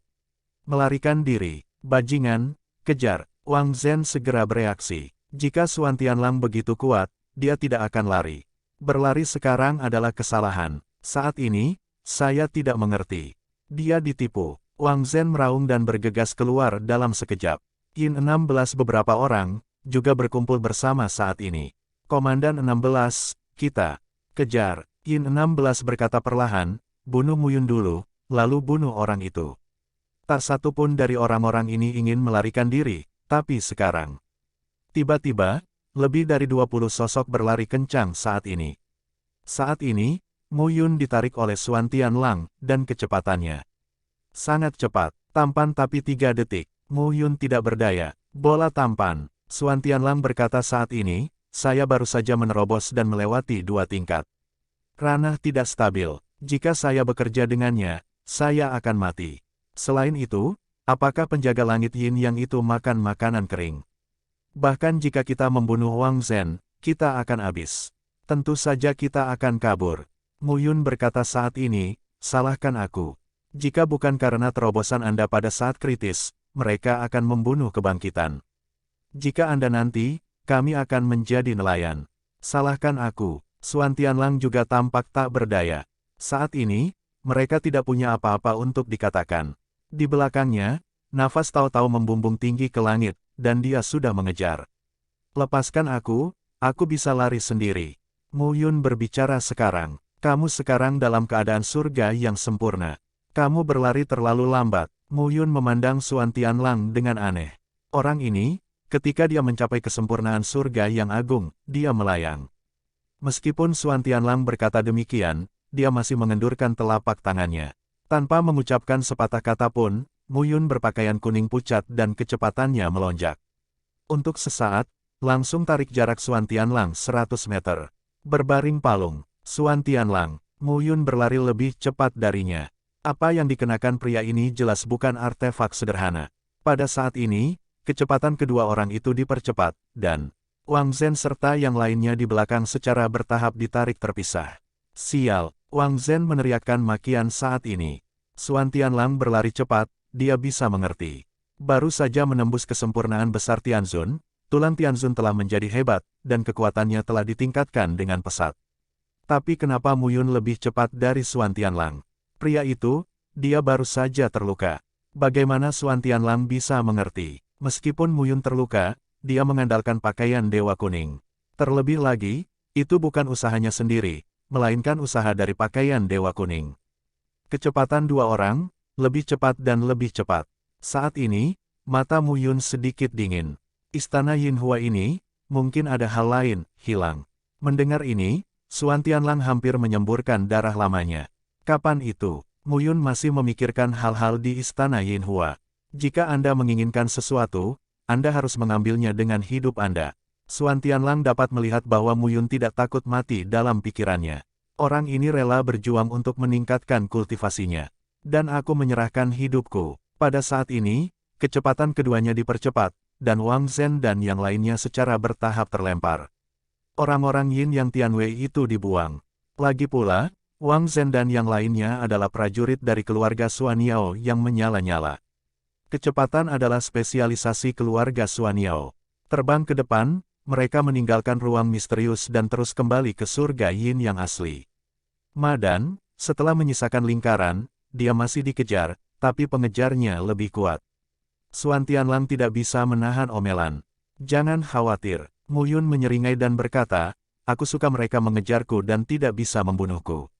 Melarikan diri. Bajingan, kejar. Wang Zhen segera bereaksi. Jika Xuan Tianlang begitu kuat, dia tidak akan lari. Berlari sekarang adalah kesalahan. Saat ini, saya tidak mengerti. Dia ditipu. Wang Zhen meraung dan bergegas keluar dalam sekejap. Yin 16 beberapa orang, juga berkumpul bersama saat ini. Komandan 16, kita. Kejar. Yin 16 berkata perlahan, bunuh Muyun dulu, lalu bunuh orang itu. Tak satu pun dari orang-orang ini ingin melarikan diri, tapi sekarang. Tiba-tiba, lebih dari 20 sosok berlari kencang saat ini. Saat ini, Muyun ditarik oleh Xuan Tianlang, dan kecepatannya sangat cepat, tampan tapi 3 detik. Muyun tidak berdaya. Bola tampan. Xuan Tianlang berkata saat ini, saya baru saja menerobos dan melewati 2 tingkat. Ranah tidak stabil. Jika saya bekerja dengannya, saya akan mati. Selain itu, apakah penjaga langit Yin yang itu makan makanan kering? Bahkan jika kita membunuh Wang Zhen, kita akan habis. Tentu saja kita akan kabur. Muyun berkata saat ini, salahkan aku. Jika bukan karena terobosan Anda pada saat kritis, mereka akan membunuh kebangkitan. Jika Anda nanti, kami akan menjadi nelayan. Salahkan aku. Xuan Tianlang juga tampak tak berdaya. Saat ini, mereka tidak punya apa-apa untuk dikatakan. Di belakangnya, nafas tahu-tahu membumbung tinggi ke langit, dan dia sudah mengejar. Lepaskan aku bisa lari sendiri. Muyun berbicara sekarang. Kamu sekarang dalam keadaan surga yang sempurna. Kamu berlari terlalu lambat. Muyun memandang Xuan Tianlang dengan aneh. Orang ini, ketika dia mencapai kesempurnaan surga yang agung, dia melayang. Meskipun Xuan Tianlang berkata demikian, dia masih mengendurkan telapak tangannya. Tanpa mengucapkan sepatah kata pun, Muyun berpakaian kuning pucat dan kecepatannya melonjak. Untuk sesaat, langsung tarik jarak Xuan Tianlang 100 meter. Berbaring palung, Xuan Tianlang, Muyun berlari lebih cepat darinya. Apa yang dikenakan pria ini jelas bukan artefak sederhana. Pada saat ini, kecepatan kedua orang itu dipercepat, dan Wang Zhen serta yang lainnya di belakang secara bertahap ditarik terpisah. Sial, Wang Zhen meneriakkan makian saat ini. Xuan Tianlang berlari cepat, dia bisa mengerti. Baru saja menembus kesempurnaan besar Tianzun, tulang Tianzun telah menjadi hebat, dan kekuatannya telah ditingkatkan dengan pesat. Tapi kenapa Muyun lebih cepat dari Xuan Tianlang? Pria itu, dia baru saja terluka. Bagaimana Xuan Tianlang bisa mengerti? Meskipun Muyun terluka, dia mengandalkan pakaian Dewa Kuning. Terlebih lagi, itu bukan usahanya sendiri, melainkan usaha dari pakaian Dewa Kuning. Kecepatan dua orang, lebih cepat dan lebih cepat. Saat ini, mata Muyun sedikit dingin. Istana Yinhua ini, mungkin ada hal lain, hilang. Mendengar ini, Xuan Tianlang hampir menyemburkan darah lamanya. Kapan itu? Muyun masih memikirkan hal-hal di Istana Yinhua. Jika Anda menginginkan sesuatu, Anda harus mengambilnya dengan hidup Anda. Xuan Tianlang dapat melihat bahwa Muyun tidak takut mati dalam pikirannya. Orang ini rela berjuang untuk meningkatkan kultivasinya. Dan aku menyerahkan hidupku. Pada saat ini, kecepatan keduanya dipercepat, dan Wang Zhen dan yang lainnya secara bertahap terlempar. Orang-orang Yin yang Tianwei itu dibuang. Lagi pula, Wang Zhen dan yang lainnya adalah prajurit dari keluarga Xuan Yao yang menyala-nyala. Kecepatan adalah spesialisasi keluarga Xuan Yao. Terbang ke depan, mereka meninggalkan ruang misterius dan terus kembali ke surga Yin yang asli. Madan, setelah menyisakan lingkaran, dia masih dikejar, tapi pengejarnya lebih kuat. Xuan Tianlang tidak bisa menahan omelan. Jangan khawatir, Muyun menyeringai dan berkata, aku suka mereka mengejarku dan tidak bisa membunuhku.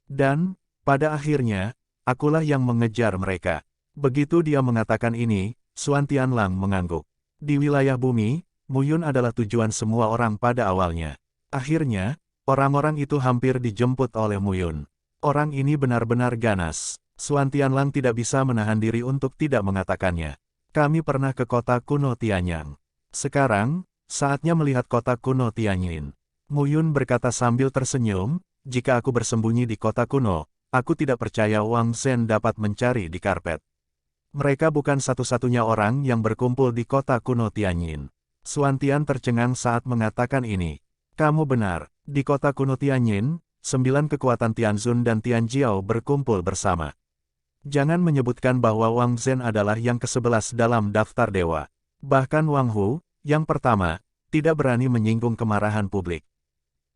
Dan, pada akhirnya, akulah yang mengejar mereka. Begitu dia mengatakan ini, Xuan Tianlang mengangguk. Di wilayah bumi, Muyun adalah tujuan semua orang pada awalnya. Akhirnya, orang-orang itu hampir dijemput oleh Muyun. Orang ini benar-benar ganas. Xuan Tianlang tidak bisa menahan diri untuk tidak mengatakannya. Kami pernah ke kota kuno Tianyang. Sekarang, saatnya melihat kota kuno Tianyin. Muyun berkata sambil tersenyum, jika aku bersembunyi di kota kuno, aku tidak percaya Wang Zhen dapat mencari di karpet. Mereka bukan satu-satunya orang yang berkumpul di kota kuno Tianyin. Suantian tercengang saat mengatakan ini. Kamu benar, di kota kuno Tianyin, 9 kekuatan Tianzun dan Tianjiao berkumpul bersama. Jangan menyebutkan bahwa Wang Zhen adalah yang ke-11 dalam daftar dewa. Bahkan Wang Hu, yang pertama, tidak berani menyinggung kemarahan publik.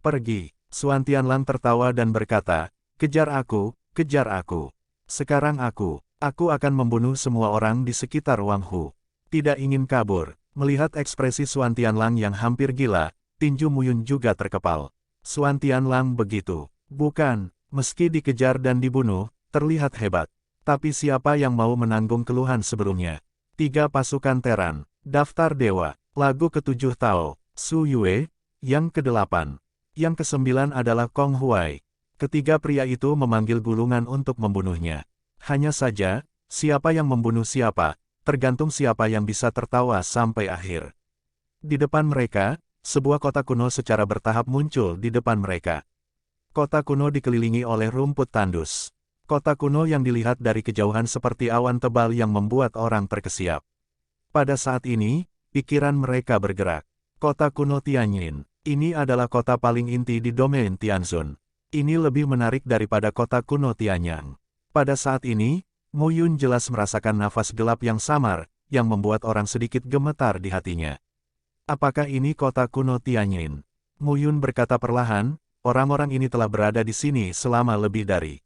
Pergi, Suantian Lang tertawa dan berkata, kejar aku, kejar aku. Sekarang aku akan membunuh semua orang di sekitar Wang Hu. Tidak ingin kabur. Melihat ekspresi Suantian Lang yang hampir gila, tinju Muyun juga terkepal. Suantian Lang begitu. Bukan, meski dikejar dan dibunuh, terlihat hebat. Tapi siapa yang mau menanggung keluhan sebelumnya? 3 pasukan Teran, daftar dewa, lagu ke-7 Tao, Su Yue, yang ke-8. Yang ke-9 adalah Kong Huai. Ketiga pria itu memanggil gulungan untuk membunuhnya. Hanya saja, siapa yang membunuh siapa, tergantung siapa yang bisa tertawa sampai akhir. Di depan mereka, sebuah kota kuno secara bertahap muncul di depan mereka. Kota kuno dikelilingi oleh rumput tandus. Kota kuno yang dilihat dari kejauhan seperti awan tebal yang membuat orang terkesiap. Pada saat ini, pikiran mereka bergerak. Kota kuno Tianyin, ini adalah kota paling inti di domain Tianzun. Ini lebih menarik daripada kota kuno Tianyang. Pada saat ini, Mu Yun jelas merasakan nafas gelap yang samar, yang membuat orang sedikit gemetar di hatinya. Apakah ini kota kuno Tianyin? Mu Yun berkata perlahan, orang-orang ini telah berada di sini selama lebih dari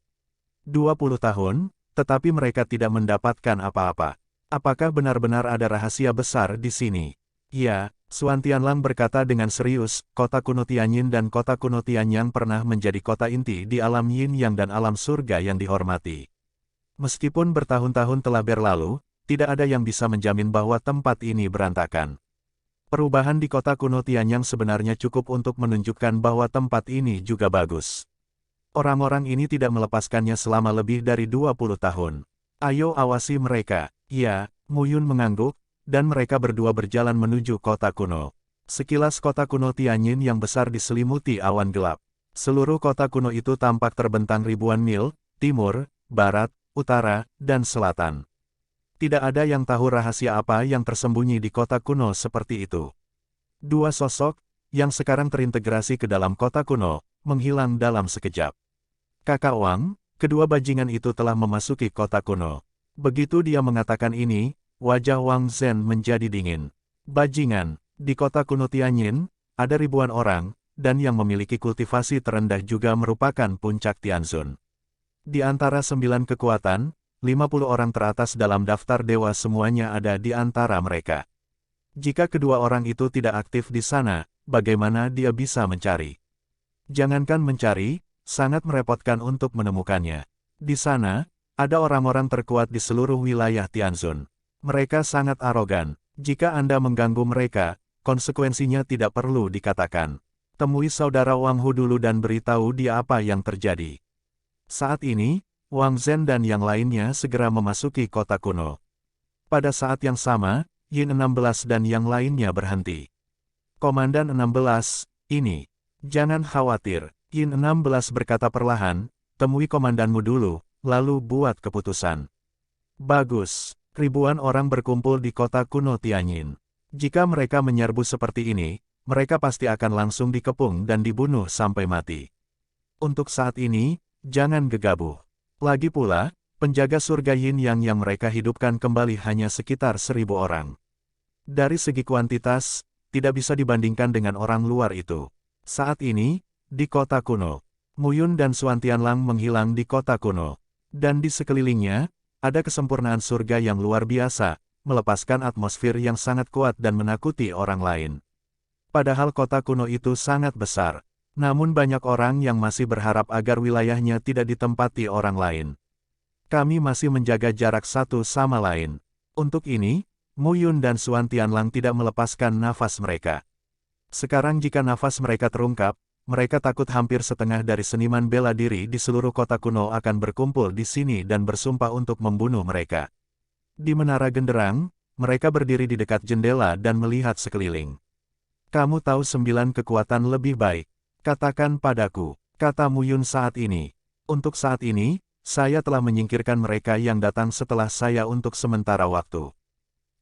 20 tahun, tetapi mereka tidak mendapatkan apa-apa. Apakah benar-benar ada rahasia besar di sini? Ya, Suantian Lang berkata dengan serius, kota kuno Tianyin dan kota kuno Tianyang pernah menjadi kota inti di alam yin yang dan alam surga yang dihormati. Meskipun bertahun-tahun telah berlalu, tidak ada yang bisa menjamin bahwa tempat ini berantakan. Perubahan di kota kuno Tianyang sebenarnya cukup untuk menunjukkan bahwa tempat ini juga bagus. Orang-orang ini tidak melepaskannya selama lebih dari 20 tahun. Ayo awasi mereka. Ya, Mu Yun mengangguk, dan mereka berdua berjalan menuju kota kuno. Sekilas kota kuno Tianyin yang besar diselimuti awan gelap. Seluruh kota kuno itu tampak terbentang ribuan mil, timur, barat, utara, dan selatan. Tidak ada yang tahu rahasia apa yang tersembunyi di kota kuno seperti itu. Dua sosok, yang sekarang terintegrasi ke dalam kota kuno, menghilang dalam sekejap. Kakak Wang, kedua bajingan itu telah memasuki kota kuno. Begitu dia mengatakan ini, wajah Wang Zhen menjadi dingin. Bajingan, di kota kuno Tianyin, ada ribuan orang, dan yang memiliki kultivasi terendah juga merupakan puncak Tianzun. Di antara 9 kekuatan, 50 orang teratas dalam daftar dewa semuanya ada di antara mereka. Jika kedua orang itu tidak aktif di sana, bagaimana dia bisa mencari? Jangankan mencari, sangat merepotkan untuk menemukannya. Di sana, ada orang-orang terkuat di seluruh wilayah Tianzun. Mereka sangat arogan. Jika Anda mengganggu mereka, konsekuensinya tidak perlu dikatakan. Temui saudara Wang Hu dulu dan beritahu dia apa yang terjadi. Saat ini, Wang Zhen dan yang lainnya segera memasuki kota kuno. Pada saat yang sama, Yin 16 dan yang lainnya berhenti. Komandan 16, ini. Jangan khawatir, Yin 16 berkata perlahan, temui komandanmu dulu, lalu buat keputusan. Bagus, ribuan orang berkumpul di kota kuno Tianyin. Jika mereka menyerbu seperti ini, mereka pasti akan langsung dikepung dan dibunuh sampai mati. Untuk saat ini, jangan gegabah. Lagi pula, penjaga surga Yin yang mereka hidupkan kembali hanya sekitar 1000 orang. Dari segi kuantitas, tidak bisa dibandingkan dengan orang luar itu. Saat ini, di kota kuno, Mu Yun dan Suantian Lang menghilang di kota kuno. Dan di sekelilingnya, ada kesempurnaan surga yang luar biasa, melepaskan atmosfer yang sangat kuat dan menakuti orang lain. Padahal kota kuno itu sangat besar. Namun banyak orang yang masih berharap agar wilayahnya tidak ditempati orang lain. Kami masih menjaga jarak satu sama lain. Untuk ini, Mu Yun dan Suantian Lang tidak melepaskan nafas mereka. Sekarang jika nafas mereka terungkap, mereka takut hampir setengah dari seniman bela diri di seluruh kota kuno akan berkumpul di sini dan bersumpah untuk membunuh mereka. Di Menara Genderang, mereka berdiri di dekat jendela dan melihat sekeliling. Kamu tahu 9 kekuatan lebih baik. Katakan padaku, kata Mu Yun saat ini. Untuk saat ini, saya telah menyingkirkan mereka yang datang setelah saya untuk sementara waktu.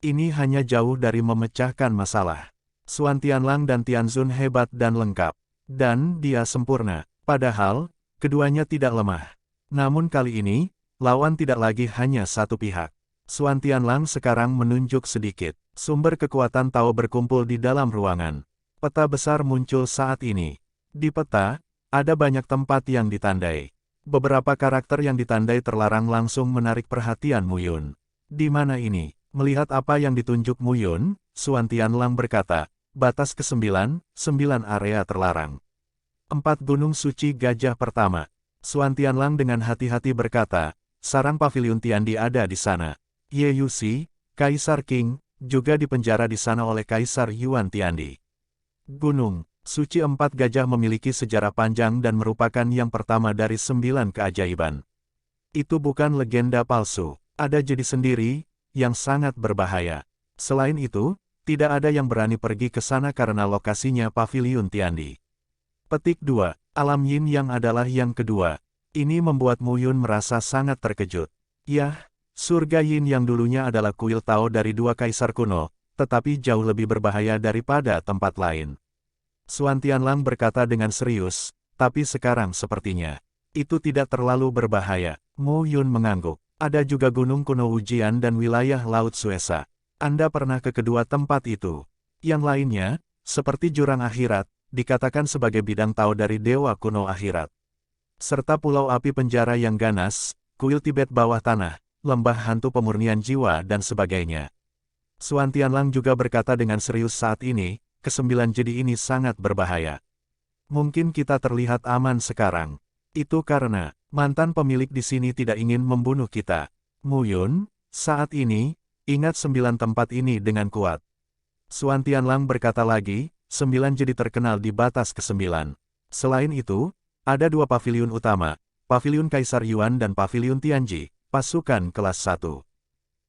Ini hanya jauh dari memecahkan masalah. Xuan Tianlang dan Tianzun hebat dan lengkap. Dan dia sempurna. Padahal, keduanya tidak lemah. Namun kali ini, lawan tidak lagi hanya satu pihak. Xuan Tianlang sekarang menunjuk sedikit. Sumber kekuatan Tao berkumpul di dalam ruangan. Peta besar muncul saat ini. Di peta, ada banyak tempat yang ditandai. Beberapa karakter yang ditandai terlarang langsung menarik perhatian Mu Yun. Di mana ini? Melihat apa yang ditunjuk Mu Yun, Xuan Tianlang berkata, batas ke-9, 9 area terlarang. 4 Gunung Suci Gajah Pertama. Xuan Tianlang dengan hati-hati berkata, sarang paviliun Tiandi ada di sana. Ye Yuxi, Kaisar Qing, juga dipenjara di sana oleh Kaisar Yuan Tiandi. Gunung Suci 4 Gajah memiliki sejarah panjang dan merupakan yang pertama dari 9 keajaiban. Itu bukan legenda palsu, ada jadi sendiri, yang sangat berbahaya. Selain itu, tidak ada yang berani pergi ke sana karena lokasinya paviliun Tiandi. Petik 2. Alam Yin yang adalah yang kedua. Ini membuat Mu Yun merasa sangat terkejut. Yah, surga Yin yang dulunya adalah kuil Tao dari 2 kaisar kuno, tetapi jauh lebih berbahaya daripada tempat lain. Xuan Tianlang berkata dengan serius, tapi sekarang sepertinya itu tidak terlalu berbahaya. Mu Yun mengangguk. Ada juga gunung kuno Wujian dan wilayah Laut Suesa. Anda pernah ke kedua tempat itu. Yang lainnya, seperti jurang akhirat, dikatakan sebagai bidang Tao dari dewa kuno akhirat. Serta pulau api penjara yang ganas, kuil Tibet bawah tanah, lembah hantu pemurnian jiwa dan sebagainya. Xuan Tianlang juga berkata dengan serius saat ini, ke-9 jadi ini sangat berbahaya. Mungkin kita terlihat aman sekarang. Itu karena mantan pemilik di sini tidak ingin membunuh kita. Mu Yun, saat ini, ingat 9 tempat ini dengan kuat. Xuan Tianlang berkata lagi, 9 jadi terkenal di batas ke-9. Selain itu, ada 2 paviliun utama, paviliun Kaisar Yuan dan paviliun Tianji, pasukan kelas 1.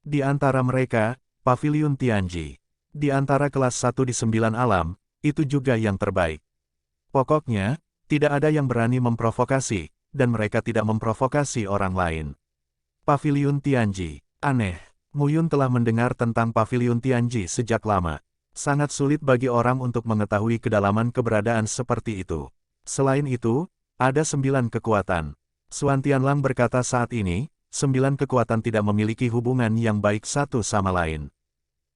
Di antara mereka, paviliun Tianji. Di antara kelas 1 di 9 alam, itu juga yang terbaik. Pokoknya, tidak ada yang berani memprovokasi, dan mereka tidak memprovokasi orang lain. Paviliun Tianji. Aneh, Mu Yun telah mendengar tentang paviliun Tianji sejak lama. Sangat sulit bagi orang untuk mengetahui kedalaman keberadaan seperti itu. Selain itu, ada 9 kekuatan. Xuan Tianlang berkata saat ini, 9 kekuatan tidak memiliki hubungan yang baik satu sama lain.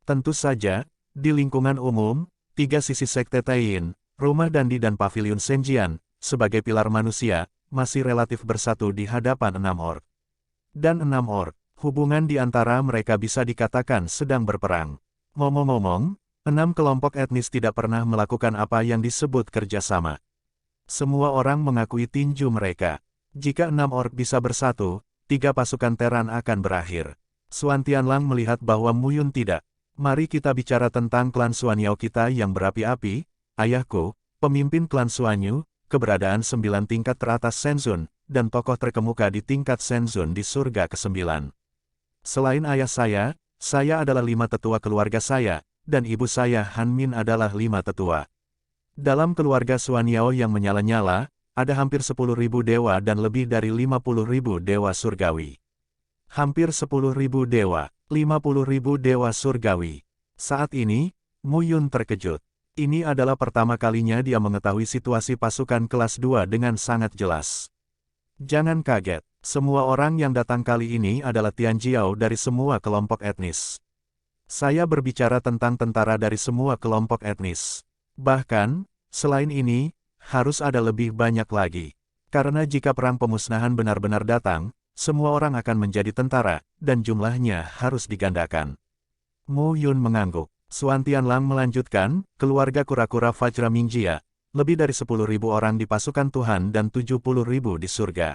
Tentu saja, di lingkungan umum, 3 sisi sekte Taiyin, rumah Dandi dan paviliun Senjian, sebagai pilar manusia, masih relatif bersatu di hadapan 6 orc. Dan 6 orc, hubungan di antara mereka bisa dikatakan sedang berperang. Ngomong-ngomong, 6 kelompok etnis tidak pernah melakukan apa yang disebut kerjasama. Semua orang mengakui tinju mereka. Jika 6 orc bisa bersatu, 3 pasukan Teran akan berakhir. Xuan Tianlang melihat bahwa Mu Yun tidak. Mari kita bicara tentang klan Xuanyao kita yang berapi-api, ayahku, pemimpin klan Xuanyu, keberadaan 9 tingkat teratas Shenzun, dan tokoh terkemuka di tingkat Shenzun di surga ke-9. Selain ayah saya adalah 5 tetua keluarga saya, dan ibu saya Han Min adalah 5 tetua. Dalam keluarga Xuanyao yang menyala-nyala, ada hampir 10.000 dewa dan lebih dari 50.000 dewa surgawi. Hampir 10.000 dewa, 50.000 dewa surgawi. Saat ini, Mu Yun terkejut. Ini adalah pertama kalinya dia mengetahui situasi pasukan kelas 2 dengan sangat jelas. Jangan kaget, semua orang yang datang kali ini adalah Tianjiao dari semua kelompok etnis. Saya berbicara tentang tentara dari semua kelompok etnis. Bahkan, selain ini, harus ada lebih banyak lagi. Karena jika perang pemusnahan benar-benar datang, semua orang akan menjadi tentara, dan jumlahnya harus digandakan. Mu Yun mengangguk. Xuan Tianlang melanjutkan, keluarga kura-kura Vajra Mingjia, lebih dari 10.000 orang di pasukan Tuhan dan 70.000 di surga.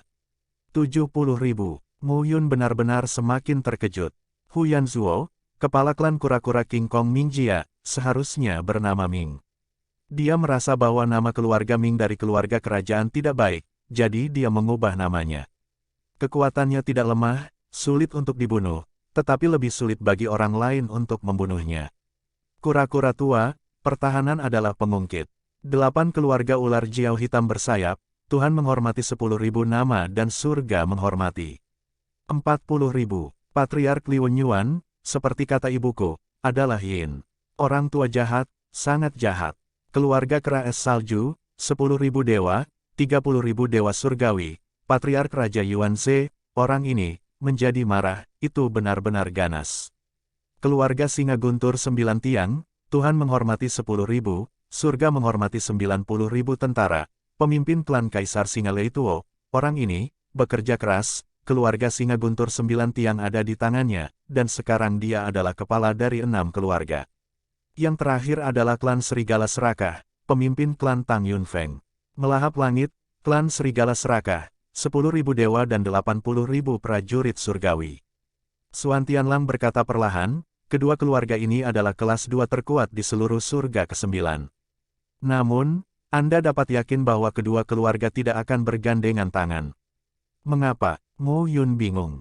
70.000. Mu Yun benar-benar semakin terkejut. Hu Yanzuo, kepala klan kura-kura King Kong Mingjia, seharusnya bernama Ming. Dia merasa bahwa nama keluarga Ming dari keluarga kerajaan tidak baik, jadi dia mengubah namanya. Kekuatannya tidak lemah, sulit untuk dibunuh, tetapi lebih sulit bagi orang lain untuk membunuhnya. Kura-kura tua, pertahanan adalah pengungkit. 8 keluarga ular Jiao hitam bersayap, Tuhan menghormati 10.000 nama dan surga menghormati 40.000. Patriark Liu Yuan, seperti kata ibuku, adalah Yin. Orang tua jahat, sangat jahat. Keluarga kera es salju, 10.000 dewa, 30.000 dewa surgawi, Patriark Raja Yuanze, orang ini, menjadi marah, itu benar-benar ganas. Keluarga singa guntur 9 tiang, Tuhan menghormati 10.000, surga menghormati 90.000 tentara, pemimpin klan Kaisar Singa Leituo, orang ini, bekerja keras, keluarga singa guntur 9 tiang ada di tangannya, dan sekarang dia adalah kepala dari 6 keluarga. Yang terakhir adalah klan Serigala Serakah, pemimpin klan Tang Yunfeng. Melahap langit, klan Serigala Serakah, 10.000 dewa dan 80.000 prajurit surgawi. Suan Tianlang berkata perlahan, kedua keluarga ini adalah kelas 2 terkuat di seluruh surga ke-9. Namun, Anda dapat yakin bahwa kedua keluarga tidak akan bergandengan tangan. Mengapa? Mo Yun bingung.